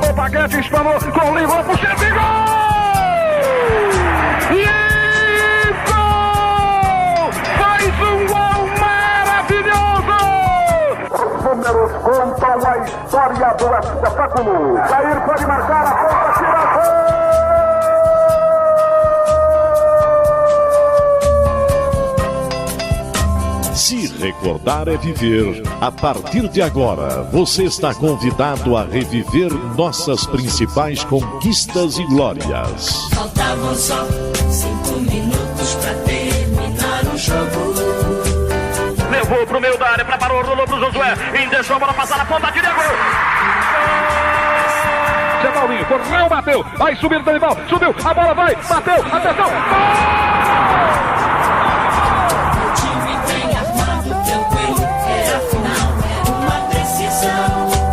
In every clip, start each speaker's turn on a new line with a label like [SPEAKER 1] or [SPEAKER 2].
[SPEAKER 1] Mandou Paquete, espanou, com o Livro, puxa, gol! E gol! Faz um gol maravilhoso! Os números contam a história do espetáculo. Jair pode marcar a ponta, tira gol!
[SPEAKER 2] Se recordar é viver. A partir de agora, você está convidado a reviver nossas principais conquistas e glórias.
[SPEAKER 3] Faltavam só 5 minutos pra terminar o jogo.
[SPEAKER 1] Levou pro meio da área, preparou, rolou pro Josué. Deixou a bola passar na ponta, tira gol! Zé Paulinho, correu, bateu. Vai subir o Danival, subiu, a bola vai, bateu, atenção, gol!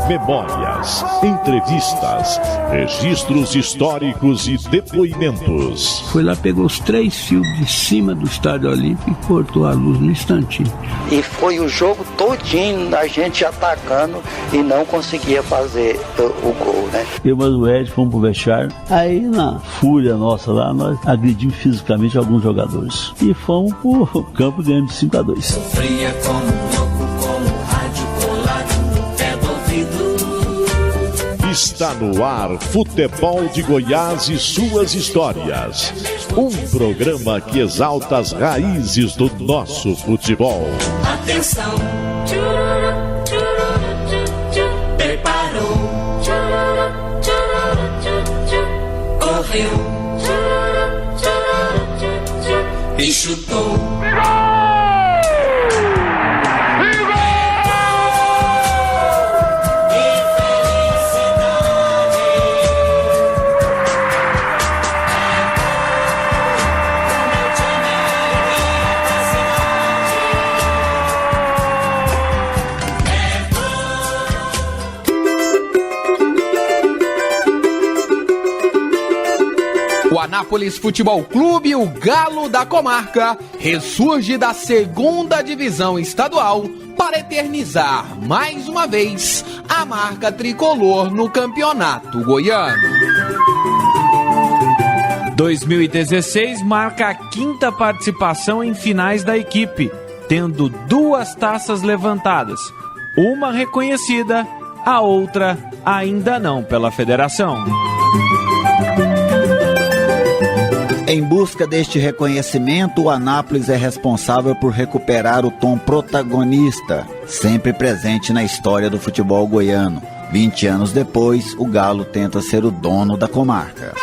[SPEAKER 2] Memórias, entrevistas, registros históricos e depoimentos.
[SPEAKER 4] Foi lá, pegou os 3 fios de cima do Estádio Olímpico e cortou a luz no instantinho.
[SPEAKER 5] E foi o jogo todinho a gente atacando e não conseguia fazer o gol, né?
[SPEAKER 4] Eu e o Ed fomos pro vestiário. Aí, na fúria nossa lá, nós agredimos fisicamente alguns jogadores. E fomos pro campo ganhando de 5-2.
[SPEAKER 3] Sofria como louco, com o rádio colado no pé do ouvido.
[SPEAKER 2] Está no ar Futebol de Goiás e suas histórias. Um programa que exalta as raízes do nosso futebol.
[SPEAKER 3] Atenção! Preparou! Correu! E chutou!
[SPEAKER 6] O Anápolis Futebol Clube, o Galo da Comarca, ressurge da 2ª Divisão Estadual para eternizar, mais uma vez, a marca tricolor no Campeonato Goiano.
[SPEAKER 7] 2016 marca a 5ª participação em finais da equipe, tendo 2 taças levantadas, uma reconhecida, a outra ainda não pela federação.
[SPEAKER 8] Em busca deste reconhecimento, o Anápolis é responsável por recuperar o tom protagonista, sempre presente na história do futebol goiano. 20 anos depois, o Galo tenta ser o dono da comarca.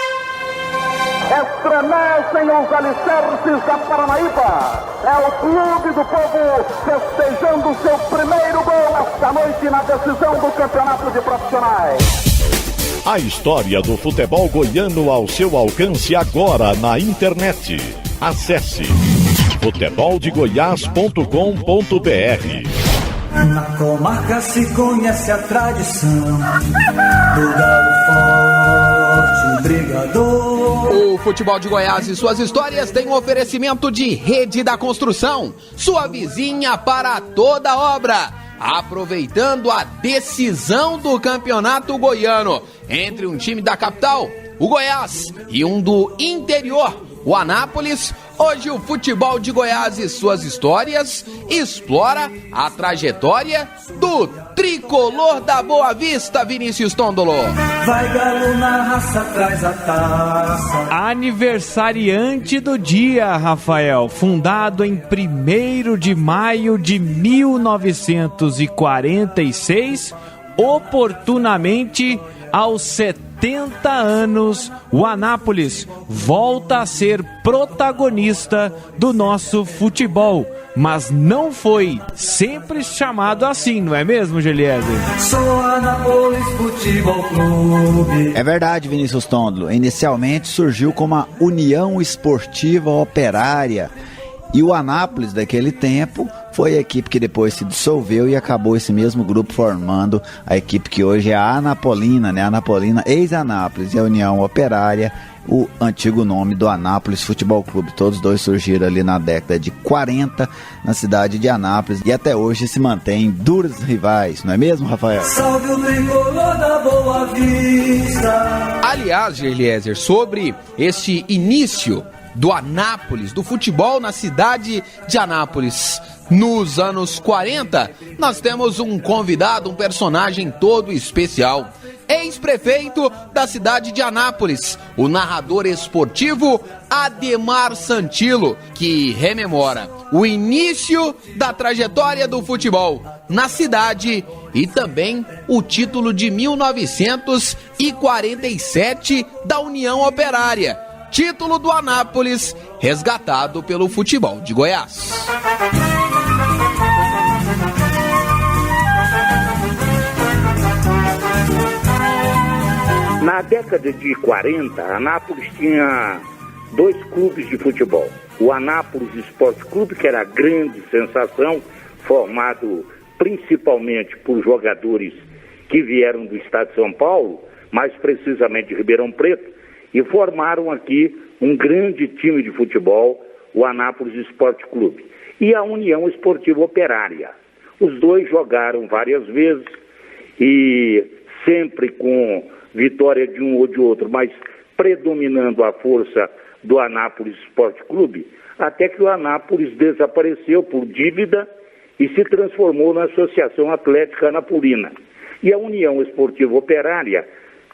[SPEAKER 1] Estremecem os alicerces da Paranaíba. É o clube do povo festejando seu primeiro gol esta noite na decisão do Campeonato de Profissionais.
[SPEAKER 2] A história do futebol goiano ao seu alcance agora na internet. Acesse futeboldegoias.com.br.
[SPEAKER 9] Na comarca se conhece a tradição do Galo forte, brigador.
[SPEAKER 6] O Futebol de Goiás e suas histórias tem um oferecimento de Rede da Construção, sua vizinha para toda obra. Aproveitando a decisão do Campeonato Goiano entre um time da capital, o Goiás, e um do interior, o Anápolis, hoje o Futebol de Goiás e suas histórias explora a trajetória do tricolor da Boa Vista, Vinícius Tondolo.
[SPEAKER 9] Vai Galo na raça, traz a taça.
[SPEAKER 7] Aniversariante do dia, Rafael, fundado em 1º de maio de 1946, oportunamente aos 70 anos, o Anápolis volta a ser protagonista do nosso futebol, mas não foi sempre chamado assim, não é mesmo, Geliezer?
[SPEAKER 9] Sou Anápolis Futebol Clube.
[SPEAKER 8] É verdade, Vinícius Tondolo. Inicialmente surgiu como a União Esportiva Operária, E o Anápolis daquele tempo foi a equipe que depois se dissolveu e acabou esse mesmo grupo formando a equipe que hoje é a Anapolina, né? A Anapolina, ex-Anápolis, e a União Operária, o antigo nome do Anápolis Futebol Clube. Todos dois surgiram ali na década de 40 na cidade de Anápolis e até hoje se mantêm duros rivais, não é mesmo, Rafael?
[SPEAKER 9] Salve o tricolor da Boa Vista.
[SPEAKER 6] Aliás, Eliezer, sobre este início do Anápolis, do futebol na cidade de Anápolis nos anos 40, nós temos um convidado, um personagem todo especial. Ex-prefeito da cidade de Anápolis, o narrador esportivo Ademar Santilo, que rememora o início da trajetória do futebol na cidade e também o título de 1947 da União Operária, título do Anápolis resgatado pelo futebol de Goiás.
[SPEAKER 10] Na década de 40, Anápolis tinha 2 clubes de futebol. O Anápolis Esporte Clube, que era a grande sensação, formado principalmente por jogadores que vieram do estado de São Paulo, mais precisamente de Ribeirão Preto, e formaram aqui um grande time de futebol, o Anápolis Esporte Clube. E a União Esportiva Operária. Os dois jogaram várias vezes e sempre com vitória de um ou de outro, mas predominando a força do Anápolis Esporte Clube, até que o Anápolis desapareceu por dívida e se transformou na Associação Atlética Anapolina. E a União Esportiva Operária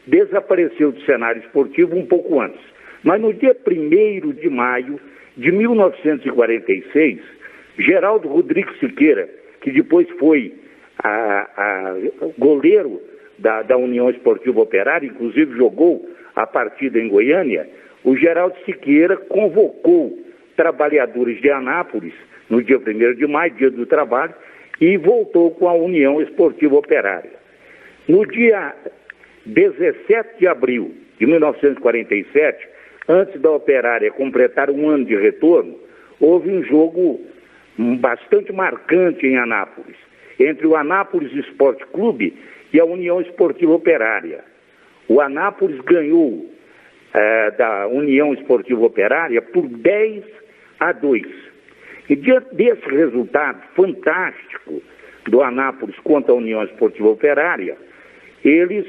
[SPEAKER 10] desapareceu do cenário esportivo um pouco antes. Mas no dia 1º de maio de 1946, Geraldo Rodrigues Siqueira, que depois foi goleiro da União Esportiva Operária, inclusive jogou a partida em Goiânia, o Geraldo Siqueira convocou trabalhadores de Anápolis no dia 1º de maio, dia do trabalho, e voltou com a União Esportiva Operária. No dia 17 de abril de 1947, antes da Operária completar um ano de retorno, houve um jogo bastante marcante em Anápolis, entre o Anápolis Esporte Clube e a União Esportiva Operária. O Anápolis ganhou da União Esportiva Operária por 10-2. E diante desse resultado fantástico do Anápolis contra a União Esportiva Operária, eles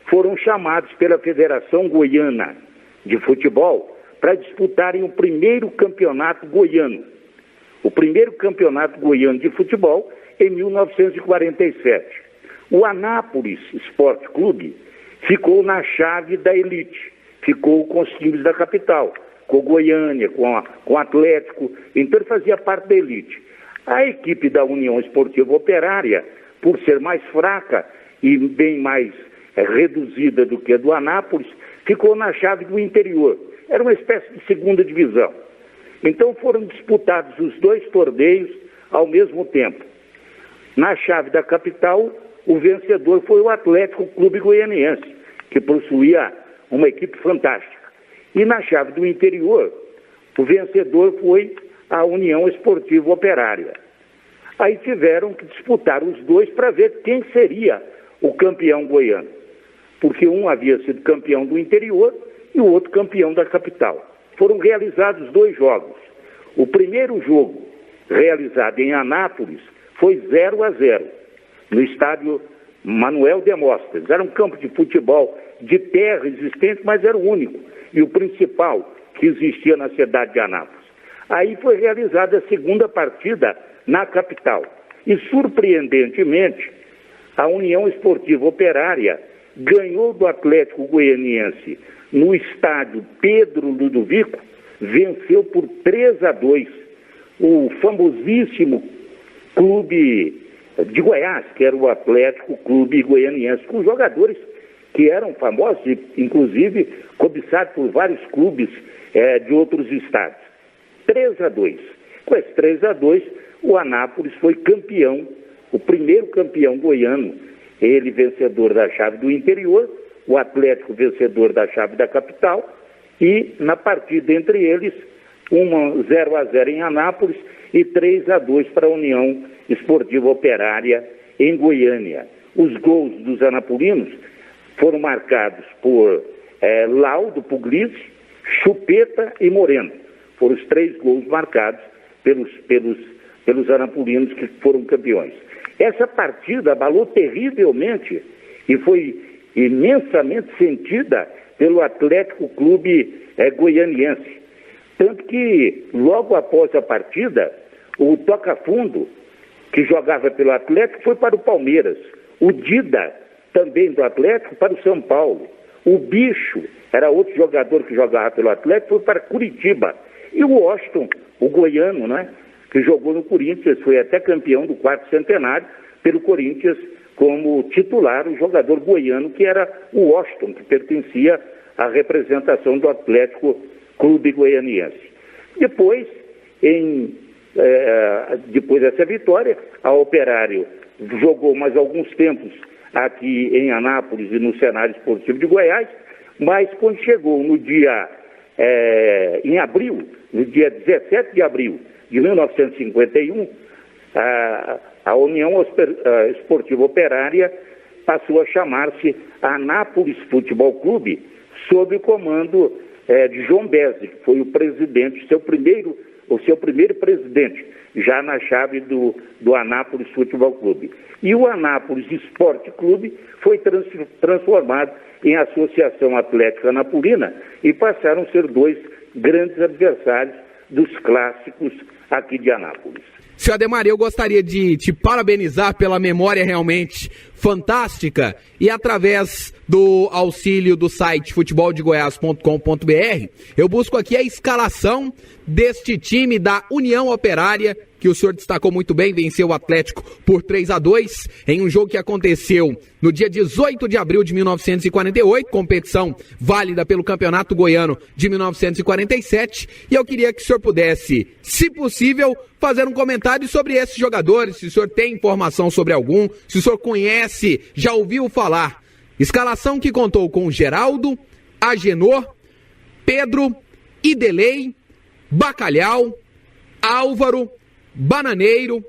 [SPEAKER 10] foram chamados pela Federação Goiana de Futebol para disputarem o primeiro campeonato goiano. O primeiro campeonato goiano de futebol em 1947. O Anápolis Esporte Clube ficou na chave da elite, ficou com os times da capital, com Goiânia, com o Atlético, então ele fazia parte da elite. A equipe da União Esportiva Operária, por ser mais fraca e bem mais reduzida do que a do Anápolis, ficou na chave do interior. Era uma espécie de segunda divisão. Então foram disputados os 2 torneios ao mesmo tempo. Na chave da capital, o vencedor foi o Atlético Clube Goianiense, que possuía uma equipe fantástica. E na chave do interior, o vencedor foi a União Esportiva Operária. Aí tiveram que disputar os 2 para ver quem seria o campeão goiano. Porque um havia sido campeão do interior e o outro campeão da capital. Foram realizados 2 jogos. O primeiro jogo, realizado em Anápolis, foi 0-0, no estádio Manuel Demóstenes. Era um campo de futebol de terra existente, mas era o único e o principal que existia na cidade de Anápolis. Aí foi realizada a segunda partida na capital. E, surpreendentemente, a União Esportiva Operária ganhou do Atlético Goianiense no estádio Pedro Ludovico, venceu por 3-2 o famosíssimo clube de Goiás, que era o Atlético Clube Goianiense, com jogadores que eram famosos, inclusive cobiçados por vários clubes de outros estados. 3-2. Com esse 3-2, o Anápolis foi campeão, o primeiro campeão goiano, ele vencedor da chave do interior, o Atlético vencedor da chave da capital, e na partida entre eles, 0-0 em Anápolis e 3-2 para a União Esportiva Operária em Goiânia. Os gols dos anapolinos foram marcados por Laudo, Puglisi, Chupeta e Moreno. Foram os 3 gols marcados pelos anapolinos que foram campeões. Essa partida abalou terrivelmente e foi imensamente sentida pelo Atlético Clube Goianiense. Tanto que, logo após a partida, o Toca-Fundo, que jogava pelo Atlético, foi para o Palmeiras. O Dida, também do Atlético, para o São Paulo. O Bicho, era outro jogador que jogava pelo Atlético, foi para Curitiba. E o Washington, o goiano, né, que jogou no Corinthians, foi até campeão do 4º centenário pelo Corinthians como titular, o jogador goiano, que era o Washington, que pertencia à representação do Atlético Clube Goianiense. Depois dessa vitória, a Operário jogou mais alguns tempos aqui em Anápolis e no cenário esportivo de Goiás, mas quando chegou no dia, em abril, no dia 17 de abril de 1951, a União Esportiva Operária passou a chamar-se Anápolis Futebol Clube, sob o comando de João Bezzi, que foi o presidente, o seu primeiro presidente, já na chave do Anápolis Futebol Clube. E o Anápolis Esporte Clube foi transformado em Associação Atlética Anapolina e passaram a ser 2 grandes adversários dos clássicos aqui de Anápolis.
[SPEAKER 6] Senhor Ademar, eu gostaria de te parabenizar pela memória realmente fantástica e através do auxílio do site futeboldegoias.com.br, eu busco aqui a escalação deste time da União Operária, que o senhor destacou muito bem, venceu o Atlético por 3-2 em um jogo que aconteceu no dia 18 de abril de 1948, competição válida pelo Campeonato Goiano de 1947, e eu queria que o senhor pudesse, se possível, fazer um comentário sobre esses jogadores, se o senhor tem informação sobre algum, se o senhor conhece, já ouviu falar. Escalação que contou com Geraldo, Agenor, Pedro, Idelei, Bacalhau, Álvaro, Bananeiro,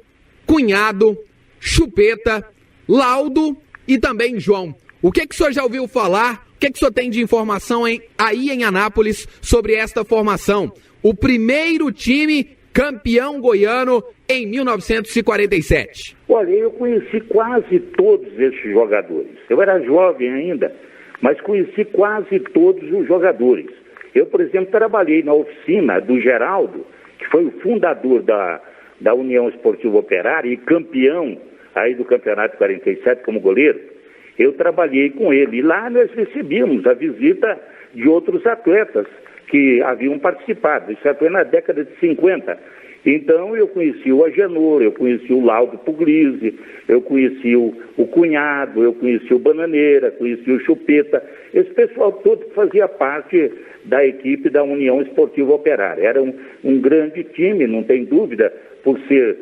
[SPEAKER 6] Cunhado, Chupeta, Laudo e também João. O que o senhor já ouviu falar? O que o senhor tem de informação aí em Anápolis sobre esta formação? O primeiro time campeão goiano em 1947.
[SPEAKER 10] Olha, eu conheci quase todos esses jogadores. Eu era jovem ainda, mas conheci quase todos os jogadores. Eu, por exemplo, trabalhei na oficina do Geraldo, que foi o fundador da União Esportiva Operária e campeão aí do Campeonato 47 como goleiro. Eu trabalhei com ele e lá nós recebíamos a visita de outros atletas que haviam participado. Isso foi na década de 50. Então eu conheci o Agenor, eu conheci o Laudo Puglisi, eu conheci o Cunhado, eu conheci o Bananeira, conheci o Chupeta, esse pessoal todo que fazia parte da equipe da União Esportiva Operária. Era um grande time, não tem dúvida, por ser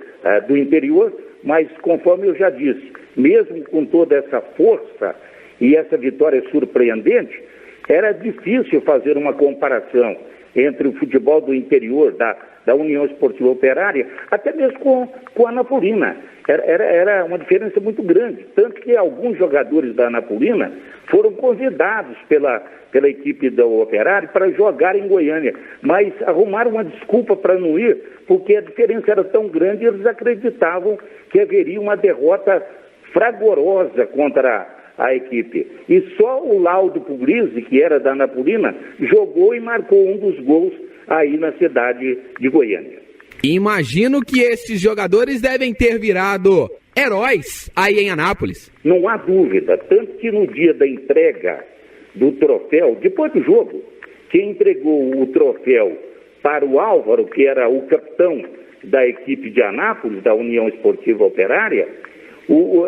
[SPEAKER 10] do interior, mas conforme eu já disse, mesmo com toda essa força e essa vitória surpreendente, era difícil fazer uma comparação entre o futebol do interior da União Esportiva Operária, até mesmo com a Anapolina. Era uma diferença muito grande, tanto que alguns jogadores da Anapolina foram convidados pela equipe da Operária para jogar em Goiânia, mas arrumaram uma desculpa para não ir, porque a diferença era tão grande e eles acreditavam que haveria uma derrota fragorosa contra a equipe. E só o Laudo Puglisi, que era da Anapolina, jogou e marcou um dos gols aí na cidade de Goiânia.
[SPEAKER 6] Imagino que esses jogadores devem ter virado heróis aí em Anápolis.
[SPEAKER 10] Não há dúvida, tanto que no dia da entrega do troféu, depois do jogo, quem entregou o troféu para o Álvaro, que era o capitão da equipe de Anápolis, da União Esportiva Operária,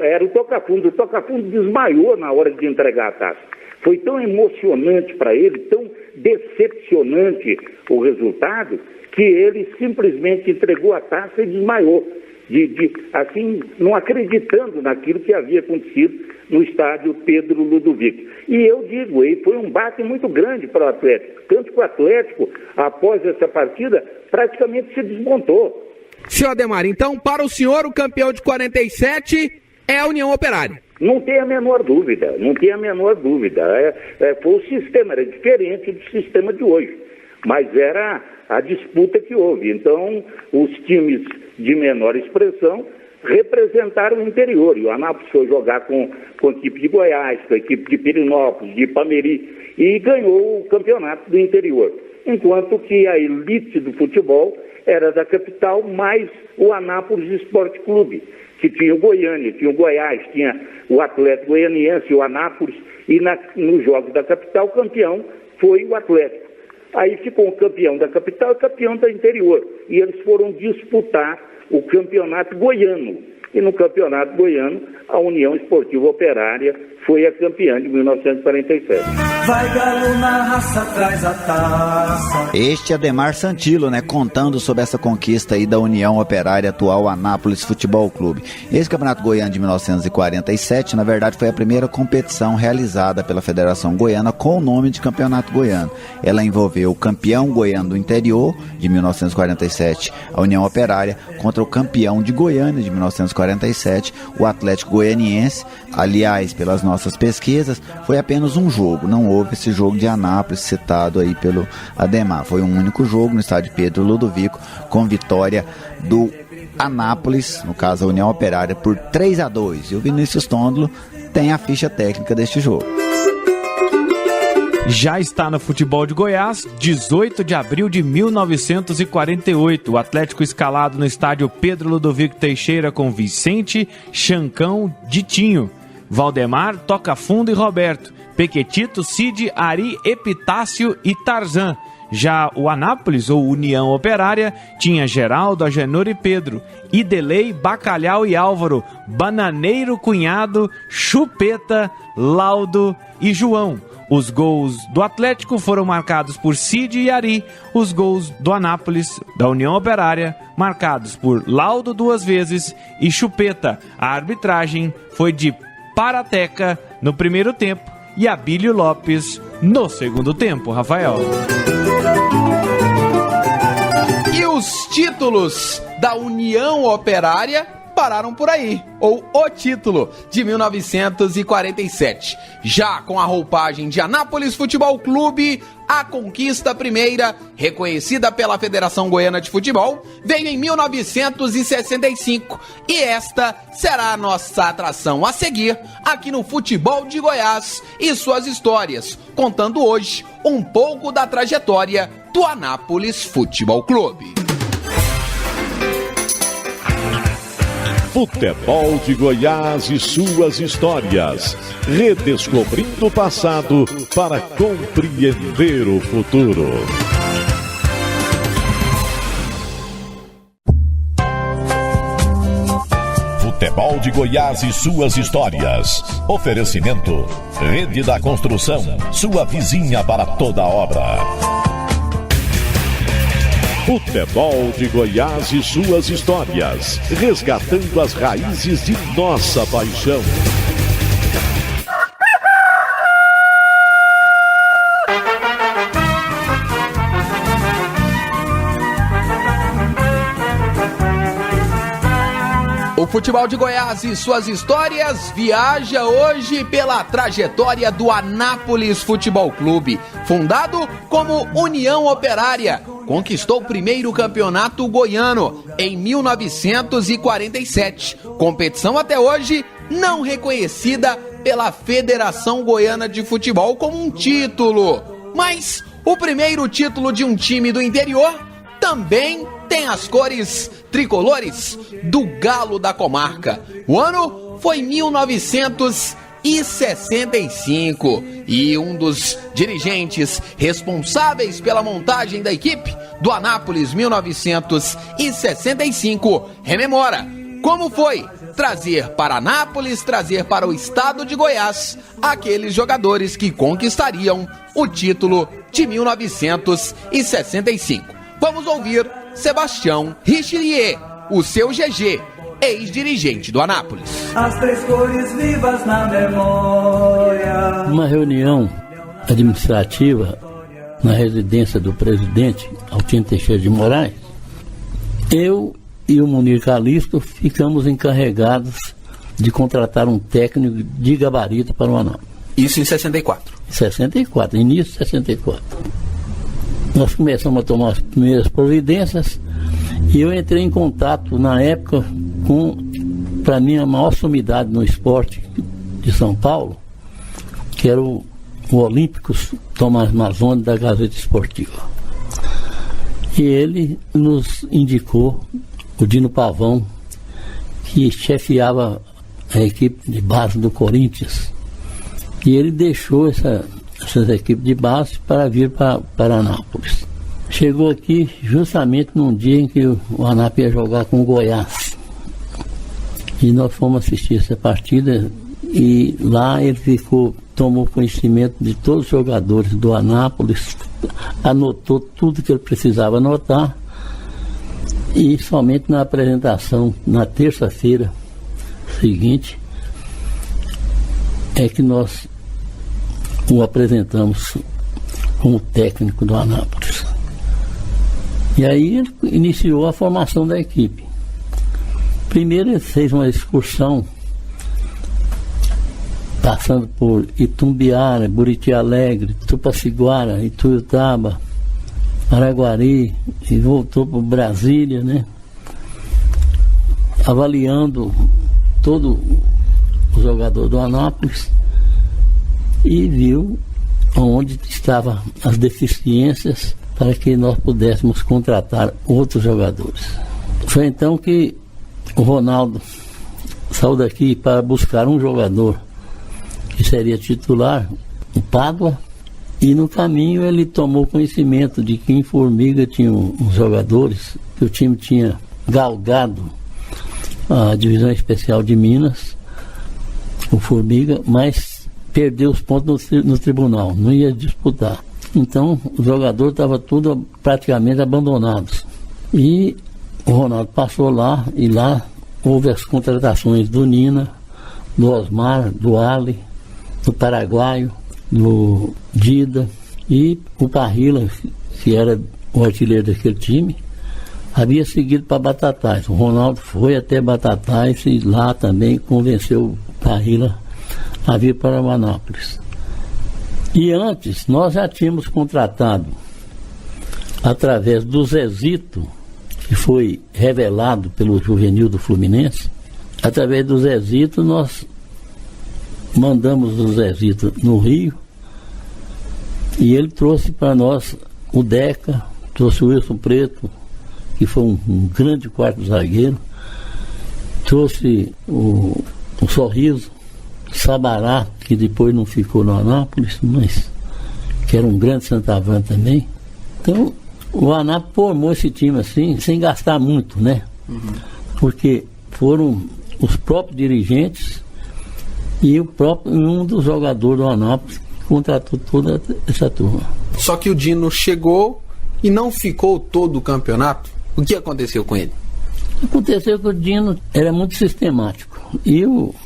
[SPEAKER 10] era o Toca-Fundo. O Toca-Fundo desmaiou na hora de entregar a taça. Foi tão emocionante para ele, tão decepcionante o resultado, que ele simplesmente entregou a taça e desmaiou. assim, não acreditando naquilo que havia acontecido no estádio Pedro Ludovico. E eu digo, foi um baque muito grande para o Atlético, tanto que o Atlético, após essa partida, praticamente se desmontou.
[SPEAKER 6] Senhor Ademar, então, para o senhor, o campeão de 47 é a União Operária.
[SPEAKER 10] Não tem a menor dúvida, foi o sistema, era diferente do sistema de hoje, mas era a disputa que houve. Então, os times de menor expressão representaram o interior, e o Anápolis foi jogar com a equipe de Goiás, com a equipe de Pirinópolis, de Ipameri, e ganhou o campeonato do interior, enquanto que a elite do futebol era da capital, mais o Anápolis Esporte Clube, que tinha o Goiânia, tinha o Goiás, tinha o Atlético Goianiense, o Anápolis, e nos jogos da capital, o campeão foi o Atlético. Aí ficou o campeão da capital e campeão do interior, e eles foram disputar o campeonato goiano. E no campeonato goiano, a União Esportiva Operária foi a campeã de 1947.
[SPEAKER 9] Vai Galo na raça, traz a taça.
[SPEAKER 8] Este é Ademar Santilo, contando sobre essa conquista aí da União Operária, atual Anápolis Futebol Clube. Esse Campeonato Goiano de 1947, na verdade, foi a primeira competição realizada pela Federação Goiana com o nome de Campeonato Goiano. Ela envolveu o campeão goiano do interior, de 1947, a União Operária, contra o campeão de Goiânia, de 1947, o Atlético Goianiense. Aliás, pelas nossas pesquisas, foi apenas um jogo, não houve esse jogo de Anápolis citado aí pelo Ademar. Foi um único jogo no estádio Pedro Ludovico, com vitória do Anápolis, no caso a União Operária, por 3-2. E o Vinícius Tondolo tem a ficha técnica deste jogo.
[SPEAKER 7] Já está no futebol de Goiás, 18 de abril de 1948. O Atlético escalado no estádio Pedro Ludovico Teixeira com Vicente, Chancão, Ditinho, Valdemar, Toca Fundo e Roberto, Pequetito, Cid, Ari, Epitácio e Tarzan. Já o Anápolis, ou União Operária, tinha Geraldo, Agenor e Pedro, Idelei, Bacalhau e Álvaro, Bananeiro, Cunhado, Chupeta, Laudo e João. Os gols do Atlético foram marcados por Cid e Ari. Os gols do Anápolis, da União Operária, marcados por Laudo 2 vezes e Chupeta. A arbitragem foi de Parateca no primeiro tempo e Abílio Lopes no segundo tempo, Rafael.
[SPEAKER 6] E os títulos da União Operária pararam por aí, ou o título de 1947. Já com a roupagem de Anápolis Futebol Clube, a conquista primeira, reconhecida pela Federação Goiana de Futebol, veio em 1965. E esta será a nossa atração a seguir aqui no Futebol de Goiás e suas histórias, contando hoje um pouco da trajetória do Anápolis Futebol Clube.
[SPEAKER 2] Futebol de Goiás e suas histórias, redescobrindo o passado para compreender o futuro. Futebol de Goiás e suas histórias. Oferecimento: Rede da Construção, sua vizinha para toda obra. Futebol de Goiás e suas histórias, resgatando as raízes de nossa paixão.
[SPEAKER 6] O Futebol de Goiás e suas histórias viaja hoje pela trajetória do Anápolis Futebol Clube. Fundado como União Operária, conquistou o primeiro campeonato goiano em 1947. Competição até hoje não reconhecida pela Federação Goiana de Futebol como um título. Mas o primeiro título de um time do interior também tem as cores tricolores do Galo da Comarca. O ano foi 1965 e um dos dirigentes responsáveis pela montagem da equipe do Anápolis 1965 rememora como foi trazer para Anápolis, trazer para o estado de Goiás aqueles jogadores que conquistariam o título de 1965. Vamos ouvir Sebastião Richelieu, o seu GG, ex-dirigente do Anápolis.
[SPEAKER 9] As três cores vivas na memória.
[SPEAKER 4] Uma reunião administrativa na residência do presidente Altino Teixeira de Moraes, eu e o Munir Calixto ficamos encarregados de contratar um técnico de gabarito para o Anápolis.
[SPEAKER 6] Isso em 64?
[SPEAKER 4] 64, início de 64. Nós começamos a tomar as primeiras providências e eu entrei em contato na época com, para mim, a maior sumidade no esporte de São Paulo, que era o Olímpicos Tomás Mazzoni da Gazeta Esportiva. E ele nos indicou o Dino Pavão, que chefiava a equipe de base do Corinthians. E ele deixou essas equipes de base para vir para Anápolis. Chegou aqui justamente num dia em que o Anápolis ia jogar com o Goiás. E nós fomos assistir essa partida e lá ele tomou conhecimento de todos os jogadores do Anápolis, anotou tudo que ele precisava anotar e somente na apresentação, na terça-feira seguinte, é que nós o apresentamos como técnico do Anápolis. E aí ele iniciou a formação da equipe. Primeiro ele fez uma excursão passando por Itumbiara, Buriti Alegre, Tupaciguara, Ituiutaba, Araguari e voltou para Brasília, né? Avaliando todo o jogador do Anápolis e viu onde estavam as deficiências para que nós pudéssemos contratar outros jogadores. Foi então que o Ronaldo saiu daqui para buscar um jogador que seria titular, o Pádua, e no caminho ele tomou conhecimento de que em Formiga tinha uns jogadores, que o time tinha galgado a divisão especial de Minas, o Formiga, mas perdeu os pontos no tribunal, não ia disputar. Então o jogador estava tudo praticamente abandonados. E o Ronaldo passou lá, e lá houve as contratações do Nina, do Osmar, do Ali, do Paraguaio, do Dida, e o Parrilla, que era o artilheiro daquele time, havia seguido para Batatais. O Ronaldo foi até Batatais e lá também convenceu o Parrilla a vir para o Anápolis. E antes nós já tínhamos contratado, através do Zezito, que foi revelado pelo juvenil do Fluminense, através do Zezito nós mandamos o Zezito no Rio e ele trouxe para nós o Deca, trouxe o Wilson Preto, que foi um grande quarto zagueiro, trouxe o Sorriso, Sabará, que depois não ficou no Anápolis, mas que era um grande centroavante também. Então o Anápolis formou esse time assim, sem gastar muito, né? Porque foram os próprios dirigentes e um dos jogadores do Anápolis que contratou toda essa turma.
[SPEAKER 6] Só que o Dino chegou e não ficou todo o campeonato. O que aconteceu com ele?
[SPEAKER 4] Aconteceu que o Dino era muito sistemático e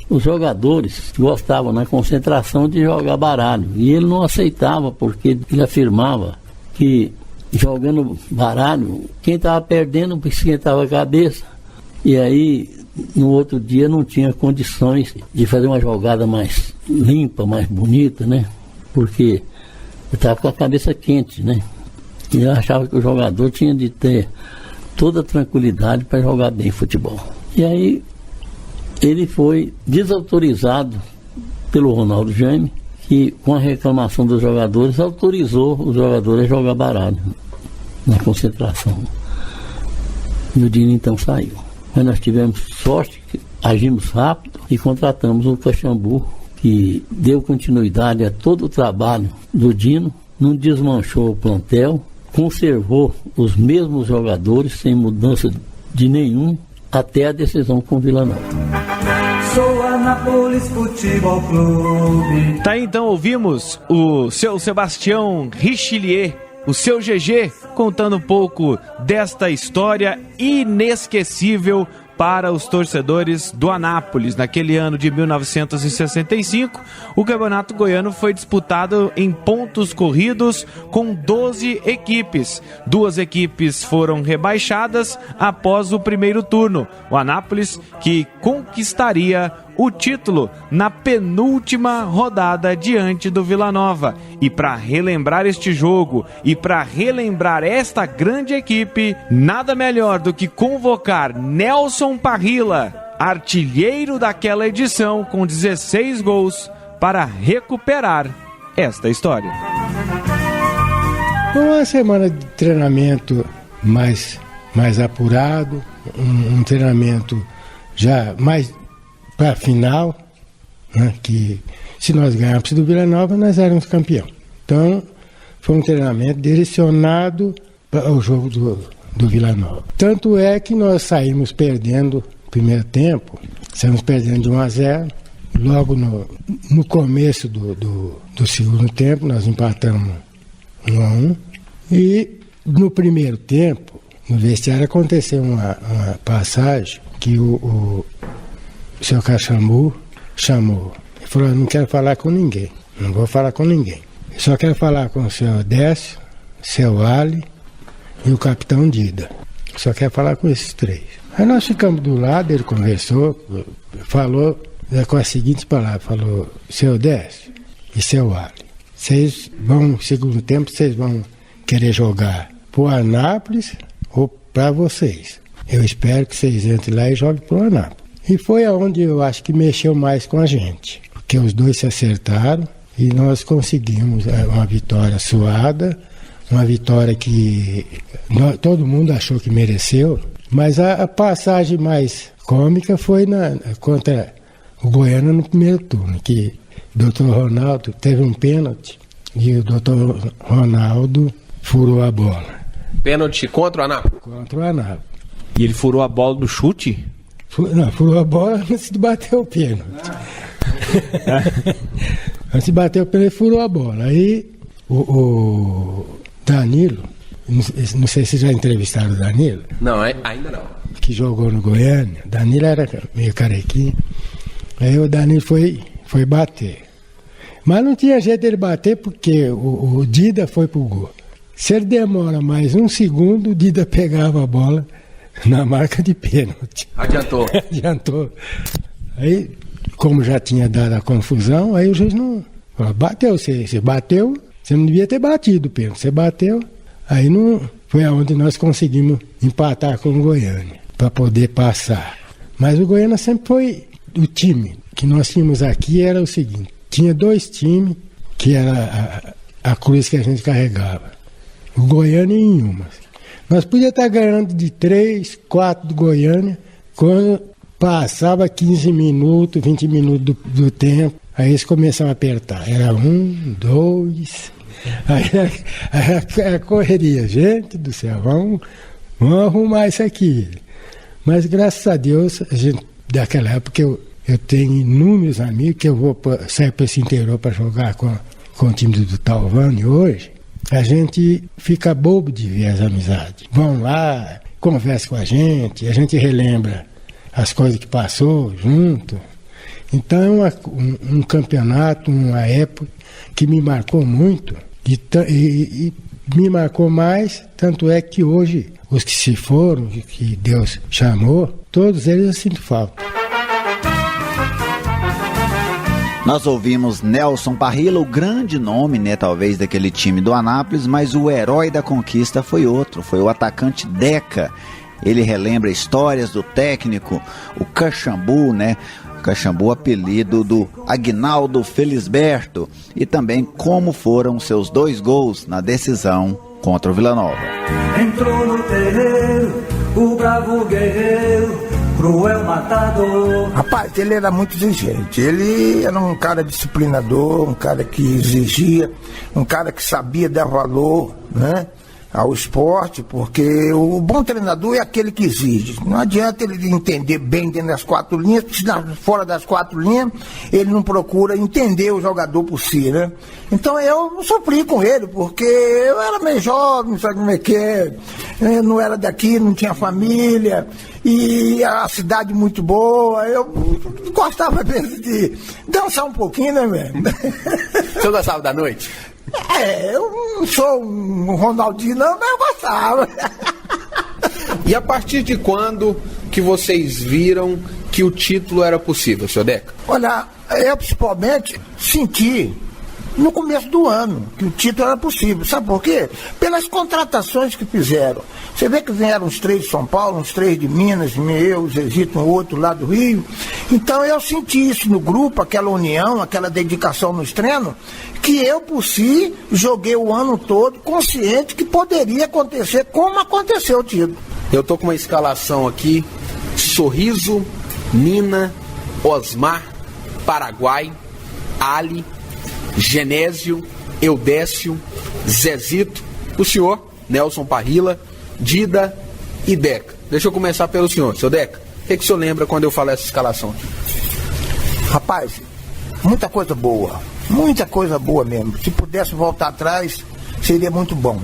[SPEAKER 4] os jogadores gostavam na concentração de jogar baralho e ele não aceitava, porque ele afirmava que jogando baralho, quem estava perdendo esquentava a cabeça e aí no outro dia não tinha condições de fazer uma jogada mais limpa, mais bonita, né? Porque ele estava com a cabeça quente, né? E eu achava que o jogador tinha de ter toda a tranquilidade para jogar bem futebol. E aí ele foi desautorizado pelo Ronaldo Jaime, que com a reclamação dos jogadores autorizou os jogadores a jogar baralho na concentração. E o Dino então saiu. Mas nós tivemos sorte, agimos rápido e contratamos o Caxambu, que deu continuidade a todo o trabalho do Dino, não desmanchou o plantel, conservou os mesmos jogadores sem mudança de nenhum até a decisão com o Vila Nova.
[SPEAKER 9] Sou Anápolis Futebol Clube.
[SPEAKER 7] Tá, então ouvimos o seu Sebastião Richelieu, o seu GG, contando um pouco desta história inesquecível para os torcedores do Anápolis. Naquele ano de 1965, o Campeonato Goiano foi disputado em pontos corridos com 12 equipes. 2 equipes foram rebaixadas após o primeiro turno. O Anápolis, que conquistaria o título na penúltima rodada diante do Vila Nova. E para relembrar este jogo e para relembrar esta grande equipe, nada melhor do que convocar Nelson Parrilla, artilheiro daquela edição com 16 gols, para recuperar esta história.
[SPEAKER 11] Uma semana de treinamento mais apurado, um treinamento já mais para a final, né, que se nós ganhássemos do Vila Nova, nós éramos campeão. Então, foi um treinamento direcionado para o jogo do Vila Nova. Tanto é que nós saímos perdendo no primeiro tempo, saímos perdendo de 1-0. Logo no começo do segundo tempo, nós empatamos 1-1. E no primeiro tempo, no vestiário, aconteceu uma passagem que o seu Caxambu chamou. Ele falou: não quero falar com ninguém, não vou falar com ninguém. Eu só quero falar com o seu Décio, seu Ali e o capitão Dida. Eu só quero falar com esses 3. Aí nós ficamos do lado, ele conversou, falou com as seguintes palavras: falou, seu Décio e seu Ali, vocês vão, no segundo tempo, vocês vão querer jogar pro Anápolis ou para vocês. Eu espero que vocês entrem lá e joguem pro Anápolis. E foi aonde eu acho que mexeu mais com a gente, porque os dois se acertaram e nós conseguimos uma vitória suada, uma vitória que todo mundo achou que mereceu, mas a passagem mais cômica foi contra o Goiânia no primeiro turno, que o Dr. Ronaldo teve um pênalti e o Dr. Ronaldo furou a bola.
[SPEAKER 6] Pênalti contra o Anápolis?
[SPEAKER 11] Contra o Anápolis.
[SPEAKER 7] E ele furou a bola do chute?
[SPEAKER 11] Furou a bola antes de bater o pênalti. Antes de bater o pênalti, ele furou a bola. Aí o Danilo, não sei se já entrevistaram o Danilo.
[SPEAKER 6] Não, ainda não.
[SPEAKER 11] Que jogou no Goiânia. Danilo era meio carequinho. Aí o Danilo foi bater. Mas não tinha jeito dele bater porque o Dida foi pro gol. Se ele demora mais um segundo, o Dida pegava a bola na marca de pênalti.
[SPEAKER 6] Adiantou.
[SPEAKER 11] Adiantou. Aí, como já tinha dado a confusão, aí o juiz não... Falou, bateu, você bateu, você não devia ter batido o pênalti. Você bateu, aí não... Foi aonde nós conseguimos empatar com o Goiânia, para poder passar. Mas o Goiânia sempre foi... O time que nós tínhamos aqui era o seguinte, tinha 2 times, que era a cruz que a gente carregava. O Goiânia em uma. Nós podíamos estar ganhando de 3, 4 do Goiânia, quando passava 15 minutos, 20 minutos do tempo, aí eles começavam a apertar. Era 1, 2, aí a correria. Gente do céu, vamos arrumar isso aqui. Mas graças a Deus, a gente, daquela época, eu tenho inúmeros amigos que eu vou sair para esse interior para jogar com o time do Talvani hoje. A gente fica bobo de ver as amizades. Vão lá, conversa com a gente relembra as coisas que passou junto. Então é um campeonato, uma época que me marcou muito e me marcou mais, tanto é que hoje os que se foram, que Deus chamou, todos eles eu sinto falta.
[SPEAKER 8] Nós ouvimos Nelson Parrilla, o grande nome, né, talvez, daquele time do Anápolis, mas o herói da conquista foi outro, foi o atacante Deca. Ele relembra histórias do técnico, o Caxambu, né? O Caxambu, apelido do Aguinaldo Felisberto, e também como foram seus 2 gols na decisão contra o Vila Nova.
[SPEAKER 9] Entrou no terreiro, o bravo guerreiro, cruel matador.
[SPEAKER 12] Rapaz, ele era muito exigente. Ele era um cara disciplinador, um cara que exigia, um cara que sabia dar valor, né? ao esporte, porque o bom treinador é aquele que exige. Não adianta ele entender bem dentro das 4 linhas, porque fora das 4 linhas ele não procura entender o jogador por si, né? Então eu sofri com ele, porque eu era meio jovem, sabe como é que é? Eu não era daqui, não tinha família, e a cidade muito boa, eu gostava mesmo de dançar um pouquinho, né, velho?
[SPEAKER 6] O senhor gostava da noite?
[SPEAKER 12] Eu não sou um Ronaldinho não, mas eu gostava.
[SPEAKER 6] E a partir de quando que vocês viram que o título era possível, senhor Deca?
[SPEAKER 12] Olha, eu principalmente senti no começo do ano que o título era possível. Sabe por quê? Pelas contratações que fizeram. Você vê que vieram uns 3 de São Paulo, uns 3 de Minas, eu, o Zezito, um outro lá do Rio. Então eu senti isso no grupo, aquela união, aquela dedicação nos treinos, que eu, por si, joguei o ano todo consciente que poderia acontecer como aconteceu o título.
[SPEAKER 6] Eu tô com uma escalação aqui: Sorriso, Nina, Osmar, Paraguai, Ali, Genésio, Eudécio, Zezito, o senhor, Nelson Parrilla, Dida e Deca. Deixa eu começar pelo senhor. Seu Deca, o que o senhor lembra quando eu falei essa escalação?
[SPEAKER 12] Rapaz, muita coisa boa mesmo. Se pudesse voltar atrás, seria muito bom.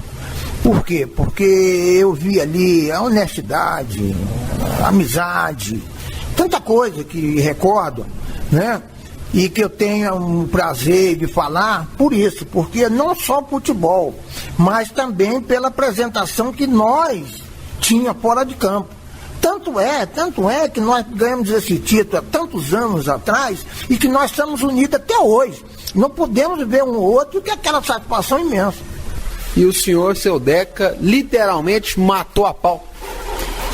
[SPEAKER 12] Por quê? Porque eu vi ali a honestidade, a amizade, tanta coisa que recordo, né? E que eu tenho um prazer de falar por isso, porque não só futebol, mas também pela apresentação que nós tínhamos fora de campo. Tanto é que nós ganhamos esse título há tantos anos atrás e que nós estamos unidos até hoje. Não podemos ver um ou outro, que é aquela satisfação imensa.
[SPEAKER 6] E o senhor, seu Deca, literalmente matou a pau.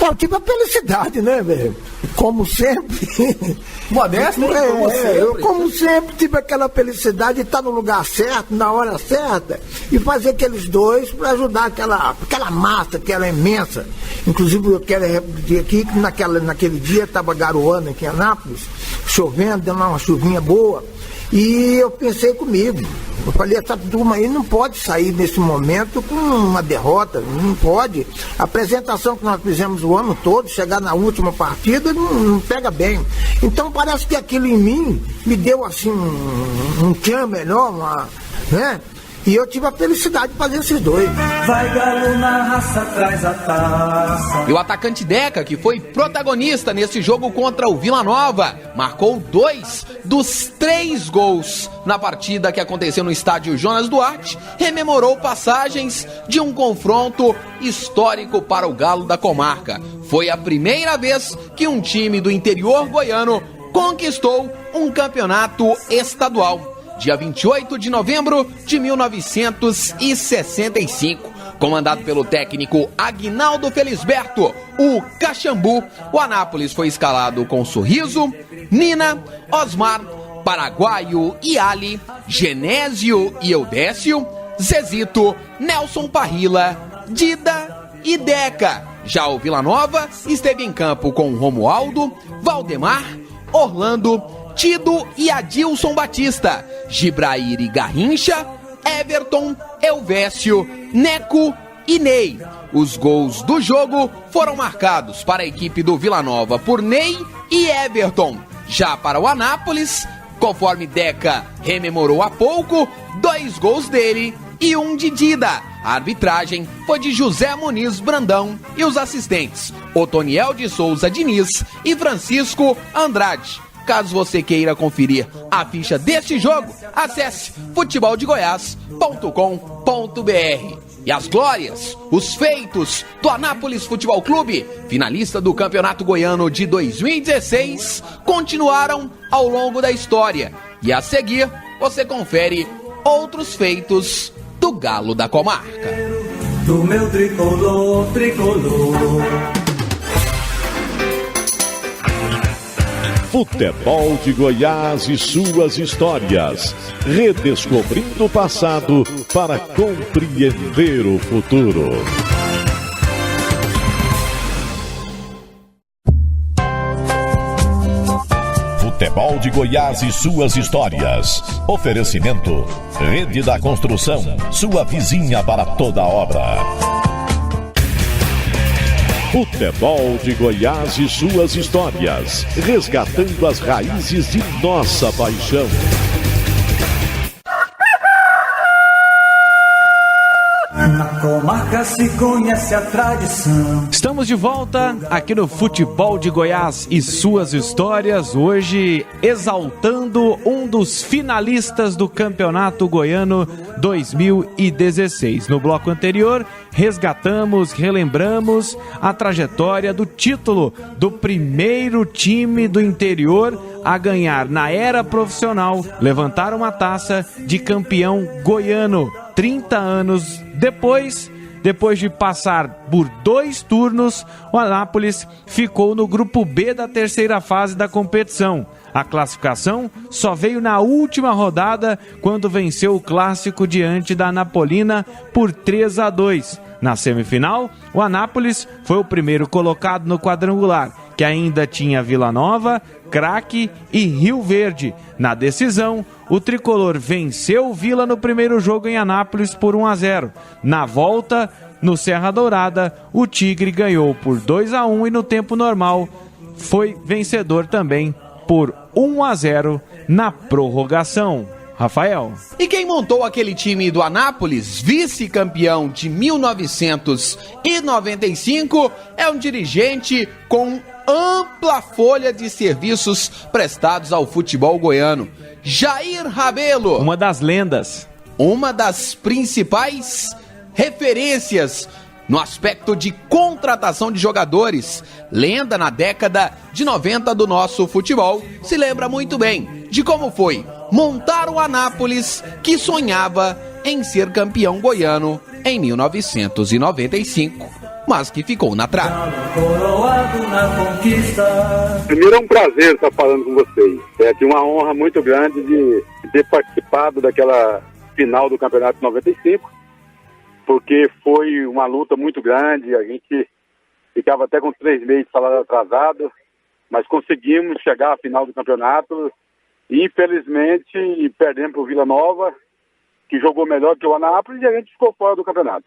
[SPEAKER 12] Eu tive a felicidade, né, velho? Como sempre.
[SPEAKER 6] Modesto,
[SPEAKER 12] eu, como sempre, tive aquela felicidade de estar no lugar certo, na hora certa, e fazer aqueles dois para ajudar aquela massa que era imensa. Inclusive, eu quero repetir aqui que naquele dia estava garoando aqui em Anápolis, chovendo, dando uma chuvinha boa. E eu pensei comigo, eu falei, essa turma aí não pode sair nesse momento com uma derrota, não pode. A apresentação que nós fizemos o ano todo, chegar na última partida, não pega bem. Então parece que aquilo em mim me deu assim um tchan melhor, né? E eu tive a felicidade de fazer esses dois.
[SPEAKER 9] Vai Galo na raça, traz a taça.
[SPEAKER 6] E o atacante Deca, que foi protagonista nesse jogo contra o Vila Nova, marcou 2 dos 3 gols na partida que aconteceu no estádio Jonas Duarte, rememorou passagens de um confronto histórico para o Galo da comarca. Foi a primeira vez que um time do interior goiano conquistou um campeonato estadual. Dia 28 de novembro de 1965. Comandado pelo técnico Aguinaldo Felisberto, o Caxambu, o Anápolis foi escalado com Sorriso, Nina, Osmar, Paraguaio e Ali, Genésio e Eudécio, Zezito, Nelson Parrilla, Dida e Deca. Já o Vila Nova esteve em campo com Romualdo, Valdemar, Orlando, Tido e Adilson Batista, Gibrair e Garrincha, Everton, Elvésio, Neco e Ney. Os gols do jogo foram marcados para a equipe do Vila Nova por Ney e Everton. Já para o Anápolis, conforme Deca rememorou há pouco, 2 gols dele e 1 de Dida. A arbitragem foi de José Muniz Brandão e os assistentes Otoniel de Souza Diniz e Francisco Andrade. Caso você queira conferir a ficha deste jogo, acesse futeboldegoias.com.br. E as glórias, os feitos do Anápolis Futebol Clube, finalista do Campeonato Goiano de 2016, continuaram ao longo da história. E a seguir, você confere outros feitos do Galo da comarca.
[SPEAKER 9] Do meu tricolor, tricolor.
[SPEAKER 2] Futebol de Goiás e suas histórias. Redescobrindo o passado para compreender o futuro. Futebol de Goiás e suas histórias. Oferecimento: Rede da Construção, sua vizinha para toda obra. Futebol de Goiás e suas histórias, resgatando as raízes de nossa paixão.
[SPEAKER 9] Na comarca se conhece a tradição.
[SPEAKER 7] Estamos de volta aqui no Futebol de Goiás e suas histórias, hoje exaltando um dos finalistas do Campeonato Goiano 2016. No bloco anterior, relembramos a trajetória do título do primeiro time do interior a ganhar na era profissional, levantar uma taça de campeão goiano. 30 anos depois de passar por 2 turnos, o Anápolis ficou no grupo B da terceira fase da competição. A classificação só veio na última rodada, quando venceu o clássico diante da Anapolina por 3-2. Na semifinal, o Anápolis foi o primeiro colocado no quadrangular, que ainda tinha Vila Nova, Craque e Rio Verde. Na decisão, o tricolor venceu o Vila no primeiro jogo em Anápolis por 1-0. Na volta, no Serra Dourada, o Tigre ganhou por 2-1 e no tempo normal foi vencedor também por 1-0 na prorrogação. Rafael.
[SPEAKER 6] E quem montou aquele time do Anápolis, vice-campeão de 1995, é um dirigente com ampla folha de serviços prestados ao futebol goiano. Jair Rabelo.
[SPEAKER 7] Uma das lendas.
[SPEAKER 6] Uma das principais referências no aspecto de contratação de jogadores. Lenda na década de 90 do nosso futebol. Se lembra muito bem de como foi montar o Anápolis, que sonhava em ser campeão goiano em 1995, mas que ficou na trave.
[SPEAKER 13] Primeiro, é um prazer estar falando com vocês. É de uma honra muito grande de ter participado daquela final do campeonato de 95, porque foi uma luta muito grande. A gente ficava até com 3 meses de salário atrasado, mas conseguimos chegar à final do campeonato. E, infelizmente, perdemos para o Vila Nova, que jogou melhor que o Anápolis, e a gente ficou fora do campeonato.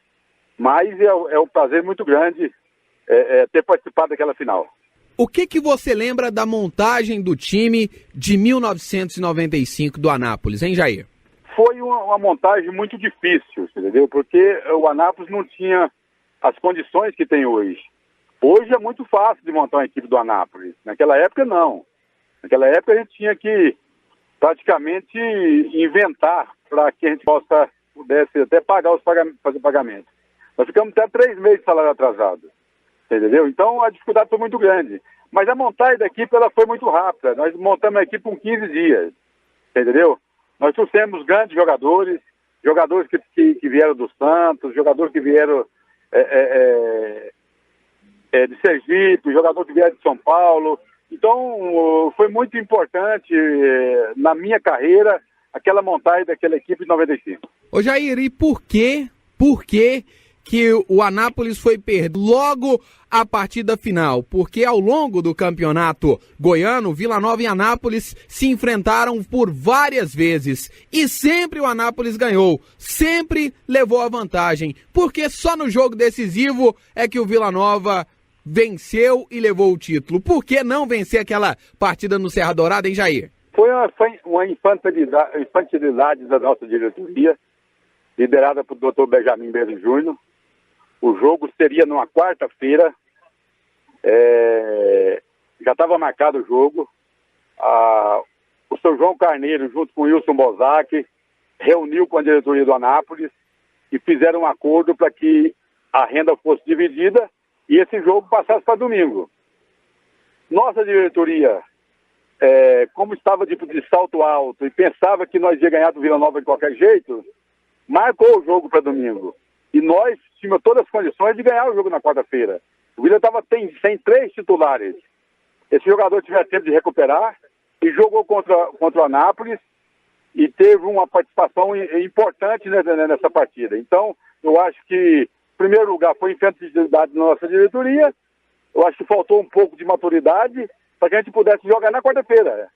[SPEAKER 13] Mas é um prazer muito grande ter participado daquela final.
[SPEAKER 6] O que você lembra da montagem do time de 1995 do Anápolis, hein, Jair?
[SPEAKER 13] Foi uma montagem muito difícil, entendeu? Porque o Anápolis não tinha as condições que tem hoje. Hoje é muito fácil de montar uma equipe do Anápolis. Naquela época, não. Naquela época a gente tinha que praticamente inventar para que a gente pudesse até fazer pagamento. Nós ficamos até 3 meses de salário atrasado, entendeu? Então a dificuldade foi muito grande. Mas a montagem da equipe ela foi muito rápida. Nós montamos a equipe com 15 dias, entendeu? Nós trouxemos grandes jogadores que vieram do Santos, jogadores que vieram de Sergipe, jogadores que vieram de São Paulo. Então, foi muito importante na minha carreira aquela montagem daquela equipe de 95.
[SPEAKER 6] Ô Jair, e por que que o Anápolis foi perder logo a partida final? Porque ao longo do campeonato goiano, Vila Nova e Anápolis se enfrentaram por várias vezes e sempre o Anápolis ganhou, sempre levou a vantagem. Porque só no jogo decisivo é que o Vila Nova venceu e levou o título. Por que não vencer aquela partida no Serra Dourada, hein, Jair?
[SPEAKER 13] Foi uma infantilidade da nossa diretoria, liderada por Dr. Benjamin Bezos Júnior. O jogo seria numa quarta-feira, já estava marcado o jogo. O seu João Carneiro, junto com o Wilson Bozac, reuniu com a diretoria do Anápolis e fizeram um acordo para que a renda fosse dividida e esse jogo passasse para domingo. Nossa diretoria, como estava de salto alto e pensava que nós ia ganhar do Vila Nova de qualquer jeito, marcou o jogo para domingo. E nós tínhamos todas as condições de ganhar o jogo na quarta-feira. O Vila estava sem 3 titulares. Esse jogador tiver tempo de recuperar e jogou contra o Anápolis e teve uma participação importante nessa partida. Então, eu acho que, em primeiro lugar, foi infantilidade da nossa diretoria. Eu acho que faltou um pouco de maturidade para que a gente pudesse jogar na quarta-feira.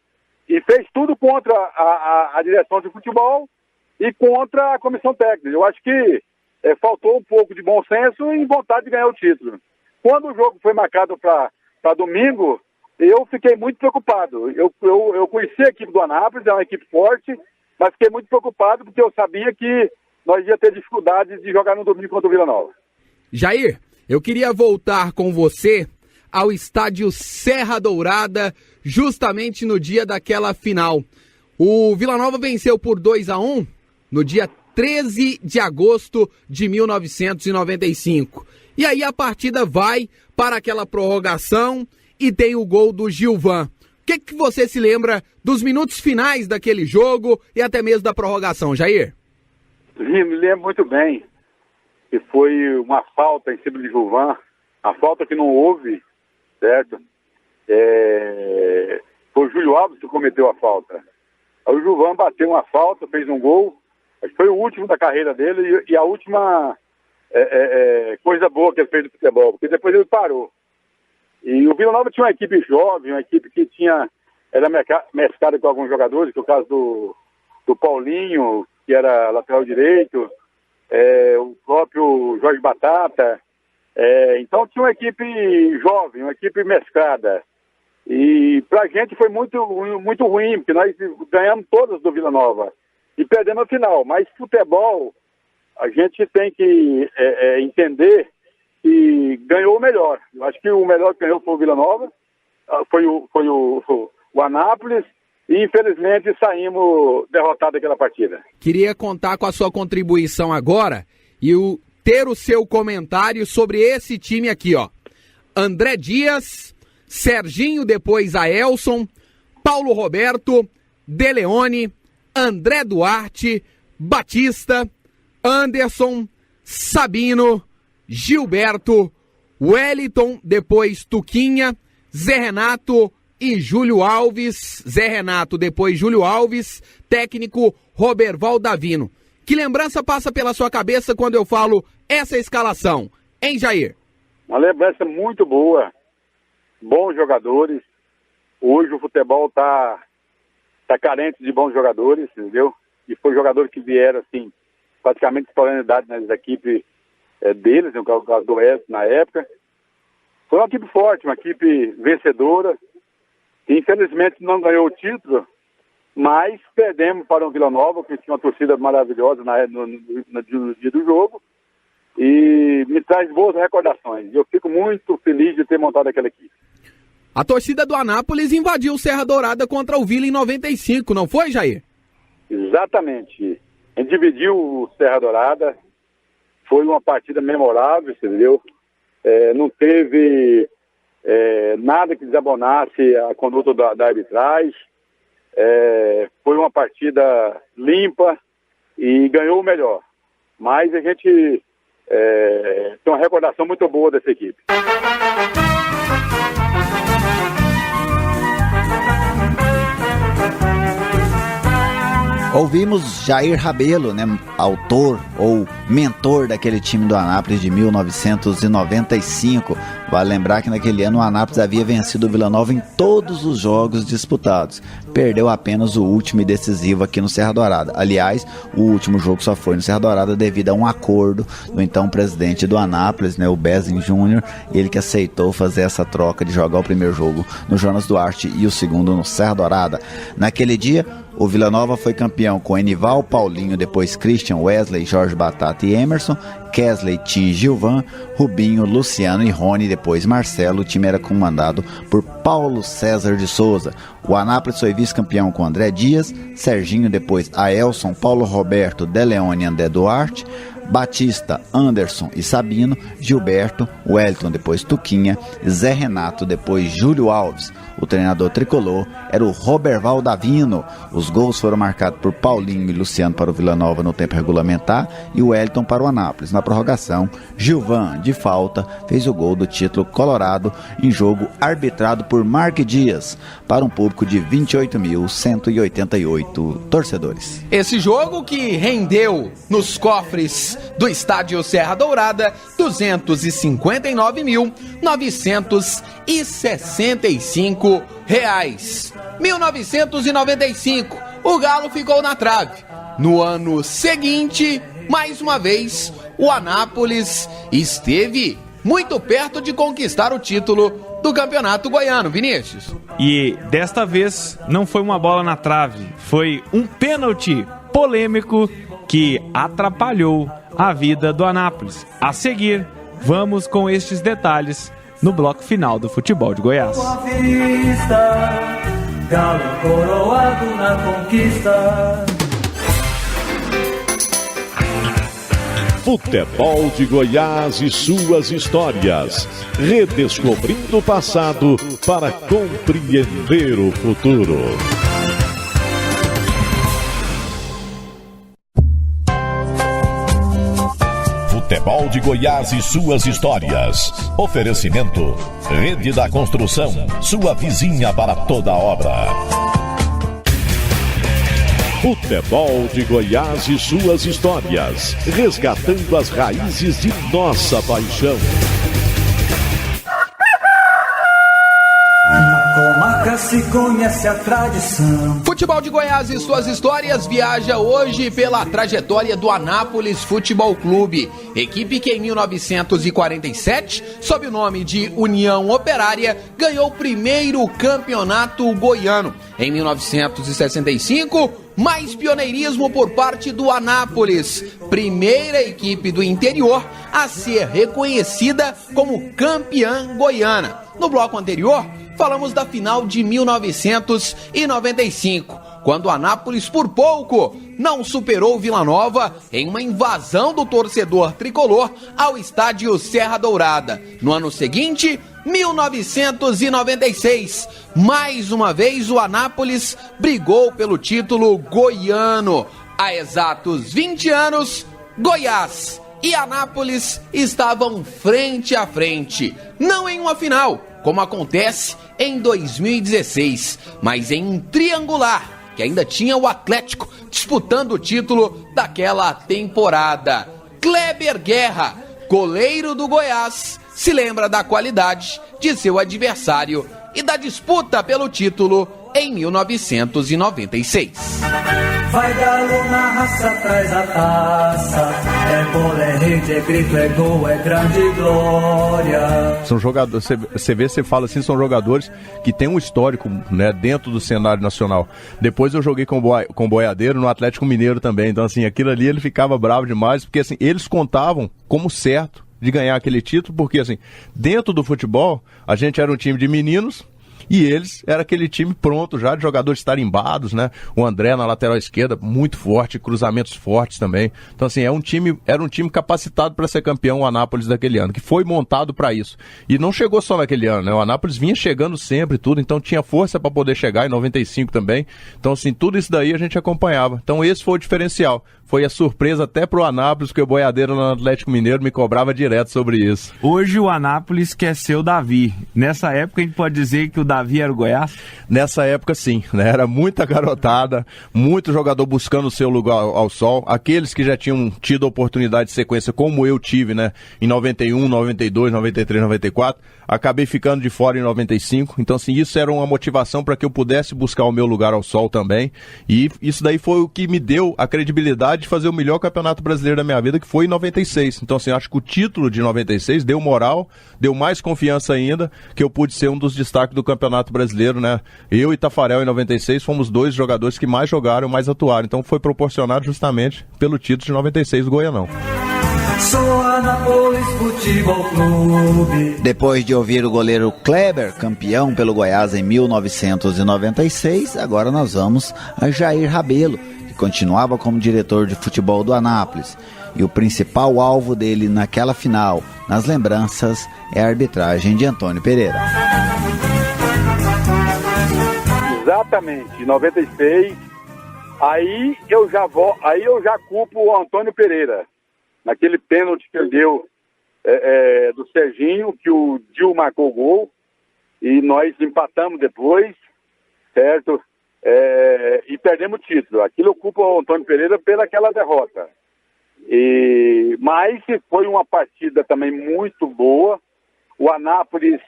[SPEAKER 13] e fez tudo contra a direção de futebol e contra a comissão técnica. Eu acho que faltou um pouco de bom senso e vontade de ganhar o título. Quando o jogo foi marcado para domingo, eu fiquei muito preocupado. Eu conheci a equipe do Anápolis, é uma equipe forte, mas fiquei muito preocupado porque eu sabia que nós ia ter dificuldades de jogar no domingo contra o Vila Nova.
[SPEAKER 6] Jair, eu queria voltar com você ao estádio Serra Dourada, justamente no dia daquela final. O Vila Nova venceu por 2-1 no dia 13 de agosto de 1995. E aí a partida vai para aquela prorrogação e tem o gol do Gilvan. O que você se lembra dos minutos finais daquele jogo e até mesmo da prorrogação, Jair?
[SPEAKER 13] Me lembro muito bem que foi uma falta em cima de Gilvan, a falta que não houve, certo? Foi o Júlio Alves que cometeu a falta. Aí o Gilvan bateu uma falta, fez um gol, acho que foi o último da carreira dele e a última coisa boa que ele fez do futebol, porque depois ele parou. E o Vila Nova tinha uma equipe jovem, uma equipe que era mesclada com alguns jogadores, que é o caso do Paulinho, que era lateral direito, o próprio Jorge Batata. Então tinha uma equipe jovem, uma equipe mesclada. E pra gente foi muito, muito ruim, porque nós ganhamos todas do Vila Nova e perdemos a final. Mas futebol, a gente tem que entender que ganhou o melhor. Eu acho que o melhor que ganhou foi o Vila Nova, foi o Anápolis, e infelizmente saímos derrotados daquela partida.
[SPEAKER 6] Queria contar com a sua contribuição agora e ter o seu comentário sobre esse time aqui, ó. André Dias, Serginho, depois Aelson, Paulo Roberto, De Leone, André Duarte, Batista, Anderson, Sabino, Gilberto, Wellington, depois Tuquinha, Zé Renato e Júlio Alves. Zé Renato, depois Júlio Alves, técnico Roberval Davino. Que lembrança passa pela sua cabeça quando eu falo essa escalação, hein, Jair?
[SPEAKER 13] Uma lembrança muito boa, bons jogadores. Hoje o futebol tá carente de bons jogadores, entendeu? E foi jogadores que vieram, assim, praticamente espontaneidade nas equipes deles, no caso do Oeste na época. Foi uma equipe forte, uma equipe vencedora, que infelizmente não ganhou o título, mas perdemos para o Vila Nova, que tinha uma torcida maravilhosa no dia do jogo, e me traz boas recordações. Eu fico muito feliz de ter montado aquela equipe.
[SPEAKER 6] A torcida do Anápolis invadiu o Serra Dourada contra o Vila em 95, não foi, Jair?
[SPEAKER 13] Exatamente. A gente dividiu o Serra Dourada, foi uma partida memorável, entendeu? Não teve nada que desabonasse a conduta da arbitragem. Foi uma partida limpa e ganhou o melhor. Mas a gente tem uma recordação muito boa dessa equipe.
[SPEAKER 8] Ouvimos Jair Rabelo, né, autor ou mentor daquele time do Anápolis de 1995. Vale lembrar que naquele ano o Anápolis havia vencido o Vila Nova em todos os jogos disputados. Perdeu apenas o último e decisivo aqui no Serra Dourada. Aliás, o último jogo só foi no Serra Dourada devido a um acordo do então presidente do Anápolis, né, o Bezin Júnior, ele que aceitou fazer essa troca de jogar o primeiro jogo no Jonas Duarte e o segundo no Serra Dourada. Naquele dia, o Vila Nova foi campeão com Enival, Paulinho, depois Christian, Wesley, Jorge Batata e Emerson, Kesley, Tim e Gilvan, Rubinho, Luciano e Rony, depois Marcelo. O time era comandado por Paulo César de Souza. O Anápolis foi vice-campeão com André Dias, Serginho, depois Aelson, Paulo Roberto, De Leone e André Duarte, Batista, Anderson e Sabino, Gilberto, Wellington, depois Tuquinha, Zé Renato, depois Júlio Alves. O treinador tricolor era o Roberval Davino. Os gols foram marcados por Paulinho e Luciano para o Vila Nova no tempo regulamentar e o Wellington para o Anápolis. Na prorrogação, Gilvan, de falta, fez o gol do título colorado em jogo arbitrado por Mark Dias para um público de 28.188 torcedores.
[SPEAKER 6] Esse jogo que rendeu nos cofres do estádio Serra Dourada, R$ 259.965. 1995, o Galo ficou na trave. No ano seguinte, mais uma vez, o Anápolis esteve muito perto de conquistar o título do Campeonato Goiano, Vinícius.
[SPEAKER 7] E desta vez não foi uma bola na trave, foi um pênalti polêmico que atrapalhou a vida do Anápolis. A seguir, vamos com estes detalhes no bloco final do Futebol de Goiás.
[SPEAKER 9] Galo coroado na conquista.
[SPEAKER 2] Futebol de Goiás e suas histórias. Redescobrindo o passado para compreender o futuro. Futebol de Goiás e suas histórias. Oferecimento: Rede da Construção, sua vizinha para toda obra. Futebol de Goiás e suas histórias. Resgatando as raízes de nossa paixão.
[SPEAKER 9] Na comarca se conhece a tradição.
[SPEAKER 6] Futebol de Goiás e suas histórias viaja hoje pela trajetória do Anápolis Futebol Clube, equipe que em 1947, sob o nome de União Operária, ganhou o primeiro campeonato goiano. Em 1965, mais pioneirismo por parte do Anápolis, primeira equipe do interior a ser reconhecida como campeã goiana. No bloco anterior, falamos da final de 1995, quando o Anápolis por pouco não superou o Vila Nova em uma invasão do torcedor tricolor ao estádio Serra Dourada. No ano seguinte, 1996, mais uma vez o Anápolis brigou pelo título goiano. Há exatos 20 anos, Goiás e Anápolis estavam frente a frente, não em uma final, como acontece em 2016, mas em um triangular, que ainda tinha o Atlético disputando o título daquela temporada. Kleber Guerra, goleiro do Goiás, se lembra da qualidade de seu adversário e da disputa pelo título em 1996.
[SPEAKER 9] Vai Galo na raça, traz a taça. É bola, é rede, é grito, é gol, é grande glória.
[SPEAKER 14] São jogadores, você fala assim, são jogadores que tem um histórico, né, dentro do cenário nacional. Depois eu joguei com o Boiadeiro no Atlético Mineiro também, então assim, aquilo ali ele ficava bravo demais, porque assim, eles contavam como certo de ganhar aquele título, porque assim, dentro do futebol, a gente era um time de meninos, e eles, era aquele time pronto já, de jogadores tarimbados, né? O André na lateral esquerda, muito forte, cruzamentos fortes também. Então, assim, era um time capacitado para ser campeão, o Anápolis daquele ano, que foi montado para isso. E não chegou só naquele ano, né? O Anápolis vinha chegando sempre, tudo, então tinha força para poder chegar, em 95 também. Então, assim, tudo isso daí a gente acompanhava. Então, esse foi o diferencial. Foi a surpresa até pro Anápolis, porque o Boiadeiro no Atlético Mineiro me cobrava direto sobre isso.
[SPEAKER 7] Hoje o Anápolis quer ser o Davi. Nessa época a gente pode dizer que o Davi era o Goiás?
[SPEAKER 14] Nessa época sim, né? Era muita garotada, muito jogador buscando o seu lugar ao sol. Aqueles que já tinham tido oportunidade de sequência, como eu tive, né? Em 91, 92, 93, 94. Acabei ficando de fora em 95. Então, assim, isso era uma motivação para que eu pudesse buscar o meu lugar ao sol também. E isso daí foi o que me deu a credibilidade de fazer o melhor campeonato brasileiro da minha vida, que foi em 96. Então, assim, acho que o título de 96 deu moral, deu mais confiança ainda, que eu pude ser um dos destaques do campeonato brasileiro, né? Eu e Tafarel, em 96, fomos dois jogadores que mais jogaram, mais atuaram. Então, foi proporcionado justamente pelo título de 96 do Goianão.
[SPEAKER 9] Sou Anápolis Futebol Clube.
[SPEAKER 8] Depois de ouvir o goleiro Kleber, campeão pelo Goiás em 1996, agora nós vamos a Jair Rabelo, que continuava como diretor de futebol do Anápolis. E o principal alvo dele naquela final, nas lembranças, é a arbitragem de Antônio Pereira.
[SPEAKER 13] Exatamente, em 96, aí eu já culpo o Antônio Pereira. Naquele pênalti que ele deu do Serginho, que o Dil marcou o gol, e nós empatamos depois, certo? E perdemos o título. Aquilo eu culpo o Antônio Pereira pelaquela derrota. E Mas foi uma partida também muito boa. O Anápolis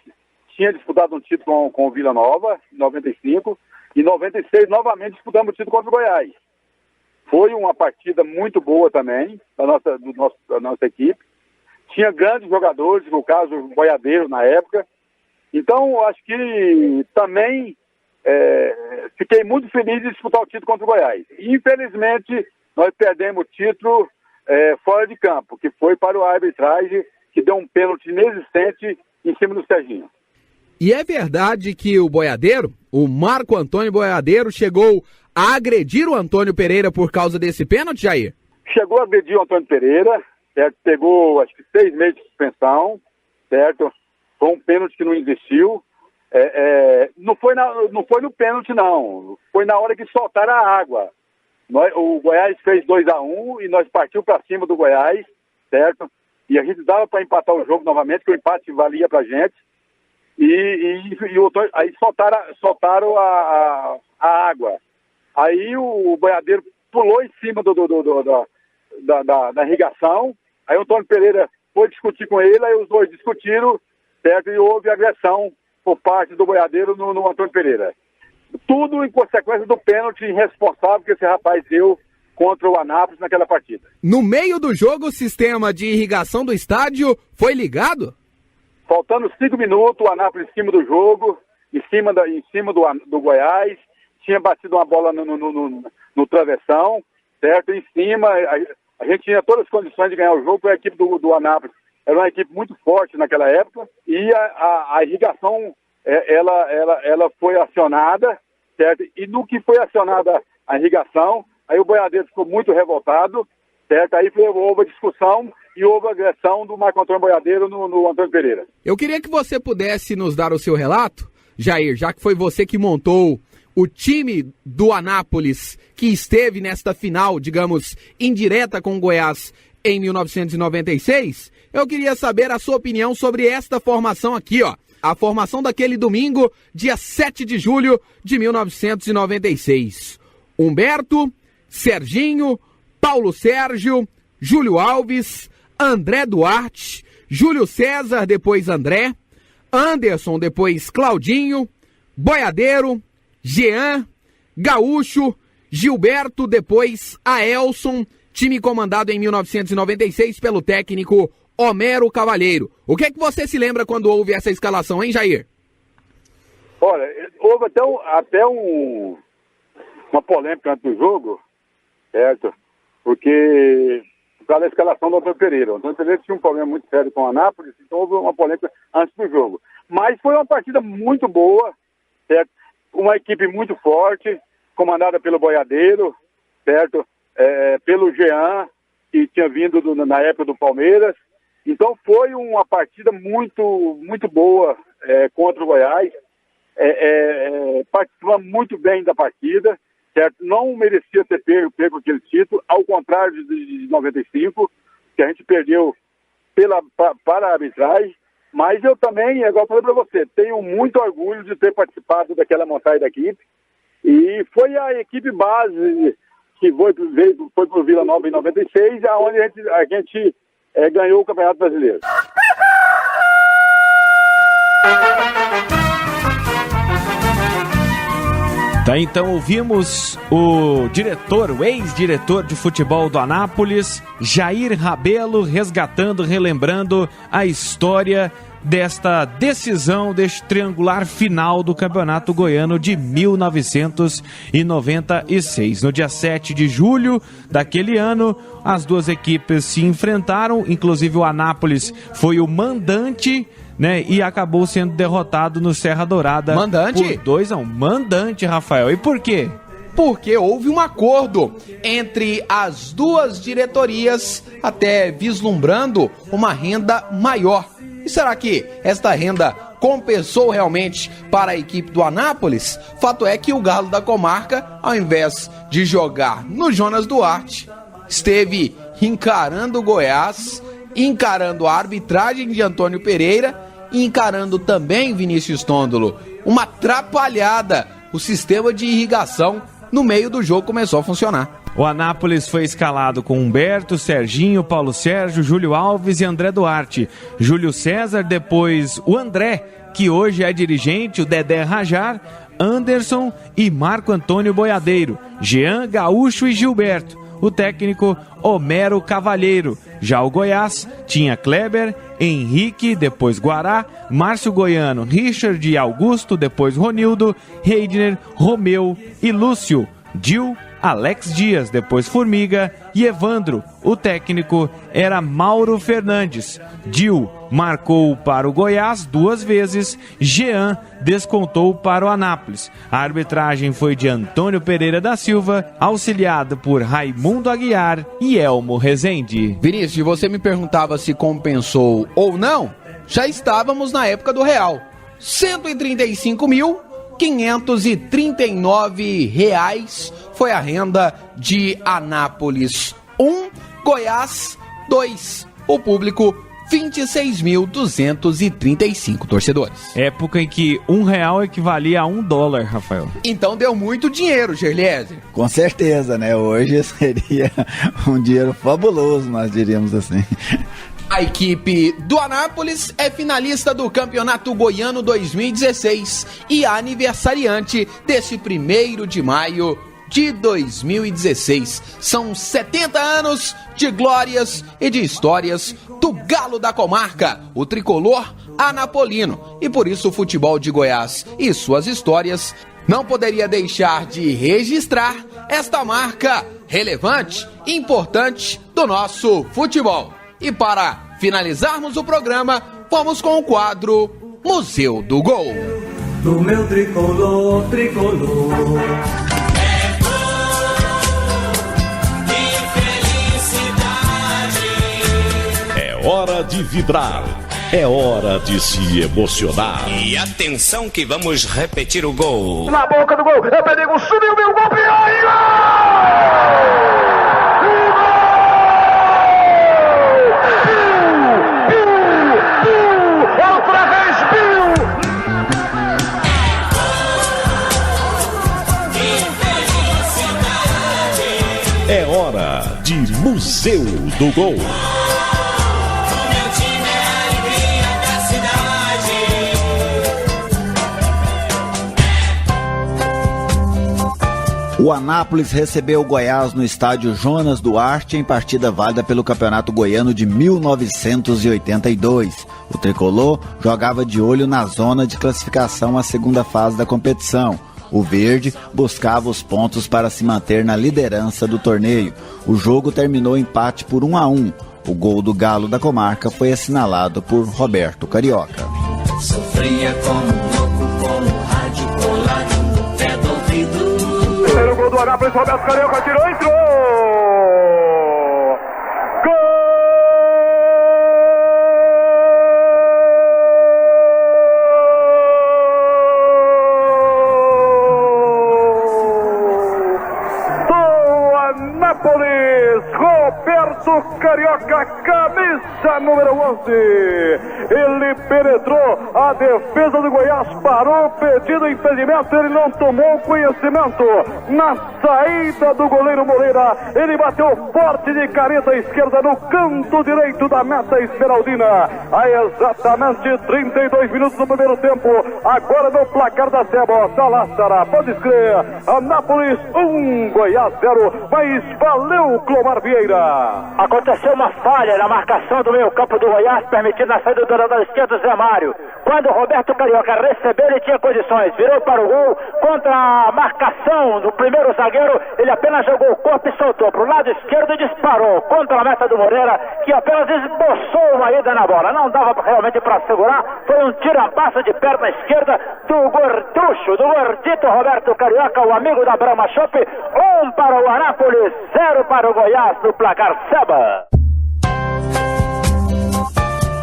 [SPEAKER 13] tinha disputado um título com o Vila Nova, em 95, e em 96 novamente disputamos o título contra o Goiás. Foi uma partida muito boa também da nossa equipe. Tinha grandes jogadores, no caso o Boiadeiro na época. Então, acho que também fiquei muito feliz de disputar o título contra o Goiás. Infelizmente, nós perdemos o título fora de campo, que foi para o arbitragem, que deu um pênalti inexistente em cima do Serginho.
[SPEAKER 6] E é verdade que o Boiadeiro, o Marco Antônio Boiadeiro, chegou a agredir o Antônio Pereira por causa desse pênalti, Jair?
[SPEAKER 13] Chegou a agredir o Antônio Pereira, certo? Pegou, acho que 6 meses de suspensão, certo? Foi um pênalti que não existiu. Não foi no pênalti, não. Foi na hora que soltaram a água. O Goiás fez 2-1 e nós partimos para cima do Goiás, certo? E a gente dava para empatar o jogo novamente, que o empate valia para a gente. Aí soltaram a água. Aí o Boiadeiro pulou em cima da irrigação. Aí o Antônio Pereira foi discutir com ele, aí os dois discutiram, certo? E houve agressão por parte do Boiadeiro no Antônio Pereira. Tudo em consequência do pênalti irresponsável que esse rapaz deu contra o Anápolis naquela partida.
[SPEAKER 6] No meio do jogo, o sistema de irrigação do estádio foi ligado?
[SPEAKER 13] Faltando 5 minutos, o Anápolis em cima do jogo, em cima do Goiás, tinha batido uma bola no travessão, certo? Em cima, a gente tinha todas as condições de ganhar o jogo, porque a equipe do Anápolis era uma equipe muito forte naquela época, e a irrigação, ela foi acionada, certo? E no que foi acionada a irrigação, aí o Boiadeiro ficou muito revoltado, certo? Aí houve a discussão e houve a agressão do Marco Antônio Boiadeiro no Antônio Pereira.
[SPEAKER 6] Eu queria que você pudesse nos dar o seu relato, Jair, já que foi você que montou o time do Anápolis que esteve nesta final, digamos, indireta com o Goiás em 1996, eu queria saber a sua opinião sobre esta formação aqui, ó. A formação daquele domingo, dia 7 de julho de 1996. Humberto, Serginho, Paulo Sérgio, Júlio Alves, André Duarte, Júlio César, depois André, Anderson, depois Claudinho, Boiadeiro, Jean, Gaúcho, Gilberto, depois Aelson, time comandado em 1996 pelo técnico Homero Cavalheiro. O que é que você se lembra quando houve essa escalação, hein, Jair?
[SPEAKER 13] Olha, houve até uma polêmica antes do jogo, certo? Porque por causa da escalação do Antônio Pereira. O Antônio Pereira tinha um problema muito sério com o Anápolis, então houve uma polêmica antes do jogo. Mas foi uma partida muito boa, certo? Uma equipe muito forte, comandada pelo Boiadeiro, certo? Pelo Jean, que tinha vindo na época do Palmeiras. Então foi uma partida muito, muito boa contra o Goiás. Participamos muito bem da partida, certo? Não merecia ter pego aquele título, ao contrário de 95, que a gente perdeu para a arbitragem. Mas eu também, igual eu falei para você, tenho muito orgulho de ter participado daquela montagem da equipe. E foi a equipe base que foi para o Vila Nova em 96, onde a gente ganhou o Campeonato Brasileiro.
[SPEAKER 7] Tá, então ouvimos o ex-diretor de futebol do Anápolis, Jair Rabelo, relembrando a história desta decisão, deste triangular final do Campeonato Goiano de 1996. No dia 7 de julho daquele ano, as duas equipes se enfrentaram, inclusive o Anápolis foi o mandante, né, e acabou sendo derrotado no Serra Dourada.
[SPEAKER 6] Mandante?
[SPEAKER 7] Por 2-1. Mandante, Rafael. E por quê?
[SPEAKER 6] Porque houve um acordo entre as duas diretorias, até vislumbrando uma renda maior. E será que esta renda compensou realmente para a equipe do Anápolis? Fato é que o Galo da Comarca, ao invés de jogar no Jonas Duarte, esteve encarando o Goiás, encarando a arbitragem de Antônio Pereira e encarando também, Vinícius Tondolo, uma atrapalhada. O sistema de irrigação no meio do jogo começou a funcionar.
[SPEAKER 7] O Anápolis foi escalado com Humberto, Serginho, Paulo Sérgio, Júlio Alves e André Duarte. Júlio César, depois o André, que hoje é dirigente, o Dedé Rajar, Anderson e Marco Antônio Boiadeiro, Jean, Gaúcho e Gilberto. O técnico Homero Cavalheiro. Já o Goiás tinha Kleber, Henrique, depois Guará, Márcio Goiano, Richard e Augusto, depois Ronildo, Reidner, Romeu e Lúcio, Dil, Alex Dias, depois Formiga e Evandro. O técnico era Mauro Fernandes. Dil marcou para o Goiás 2 vezes, Jean descontou para o Anápolis. A arbitragem foi de Antônio Pereira da Silva, auxiliado por Raimundo Aguiar e Elmo Rezende.
[SPEAKER 6] Vinícius, você me perguntava se compensou ou não? Já estávamos na época do real. R$135.539 foi a renda de Anápolis 1, Goiás 2. O público 26.235 torcedores.
[SPEAKER 7] Época em que R$1 equivalia a $1, Rafael.
[SPEAKER 6] Então deu muito dinheiro, Gerliese.
[SPEAKER 8] Com certeza, né? Hoje seria um dinheiro fabuloso, nós diríamos assim.
[SPEAKER 6] A equipe do Anápolis é finalista do Campeonato Goiano 2016 e aniversariante deste 1º de maio de 2016. São 70 anos de glórias e de histórias do Galo da Comarca, o tricolor anapolino. E por isso o futebol de Goiás e suas histórias não poderia deixar de registrar esta marca relevante e importante do nosso futebol. E para finalizarmos o programa, vamos com o quadro Museu do Gol.
[SPEAKER 9] Do meu tricolor, tricolor.
[SPEAKER 2] É hora de vibrar, é hora de se emocionar.
[SPEAKER 3] E atenção que vamos repetir o gol.
[SPEAKER 1] Na boca do gol, é perigo, subiu, meu gol, Piauí!
[SPEAKER 2] É hora de Museu do Gol.
[SPEAKER 8] O Anápolis recebeu o Goiás no estádio Jonas Duarte em partida válida pelo Campeonato Goiano de 1982. O tricolor jogava de olho na zona de classificação à segunda fase da competição. O verde buscava os pontos para se manter na liderança do torneio. O jogo terminou empate por 1-1. O gol do Galo da Comarca foi assinalado por Roberto Carioca.
[SPEAKER 3] Sofria como louco com o rádio colado no pé do ouvido.
[SPEAKER 1] Terceiro gol do Anápolis, Roberto Carioca tirou, entrou! Gol! Roberto Carioca, camisa número 11. Ele penetrou, a defesa do Goiás parou, pedido impedimento, ele não tomou conhecimento. Na saída do goleiro Moreira, ele bateu forte de caneta esquerda no canto direito da meta esmeraldina. Há exatamente 32 minutos do primeiro tempo. Agora no placar da Seba, Salassara, pode escrever, Anápolis 1, Goiás 0, mas valeu, Clomar Vieira.
[SPEAKER 15] Aconteceu uma falha na marcação do meio campo do Goiás, permitindo a saída do lado esquerdo Zé Mário. Quando o Roberto Carioca recebeu, ele tinha condições, virou para o gol, contra a marcação do primeiro zagueiro, ele apenas jogou o corpo e soltou para o lado esquerdo e disparou contra a meta do Moreira, que apenas esboçou uma ida na bola. Não dava realmente para segurar, foi um tira-passa de perna esquerda do gorducho, do gordito Roberto Carioca, o amigo da Brahma Shop. 1 para o Anápolis, 0 para o Goiás no placar Seba.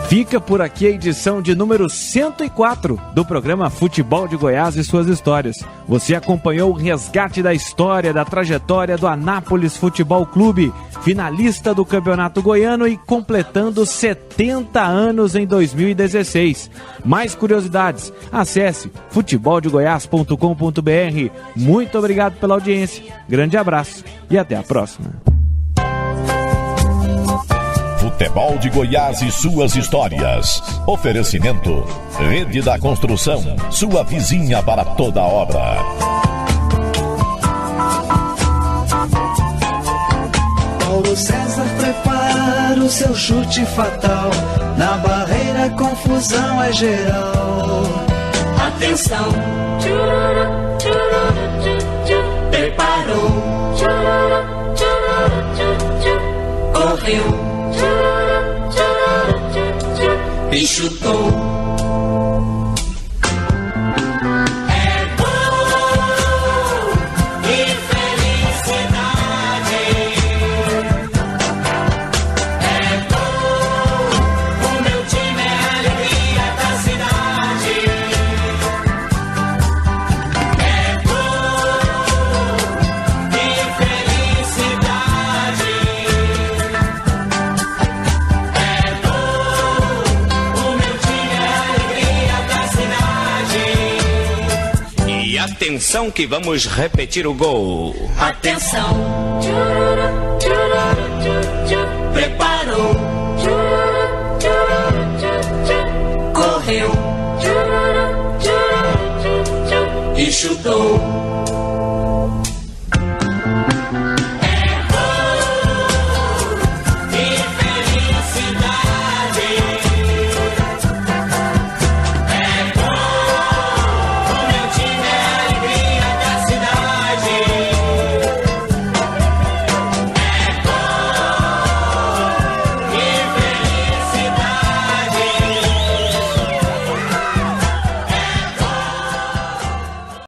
[SPEAKER 7] Fica por aqui a edição de número 104 do programa Futebol de Goiás e suas histórias. Você acompanhou o resgate da história, da trajetória do Anápolis Futebol Clube, finalista do Campeonato Goiano e completando 70 anos em 2016. Mais curiosidades, acesse futeboldegoias.com.br. Muito obrigado pela audiência, grande abraço e até a próxima.
[SPEAKER 2] Futebol de Goiás e suas histórias. Oferecimento: Rede da Construção, sua vizinha para toda obra.
[SPEAKER 3] Paulo César prepara o seu chute fatal. Na barreira confusão é geral. Atenção. Preparou. Correu. E chutou. É gol e felicidade. É gol, o meu time é a alegria da cidade. É gol e felicidade.
[SPEAKER 16] Atenção que vamos repetir o gol.
[SPEAKER 3] Atenção. Preparou. Correu. E chutou.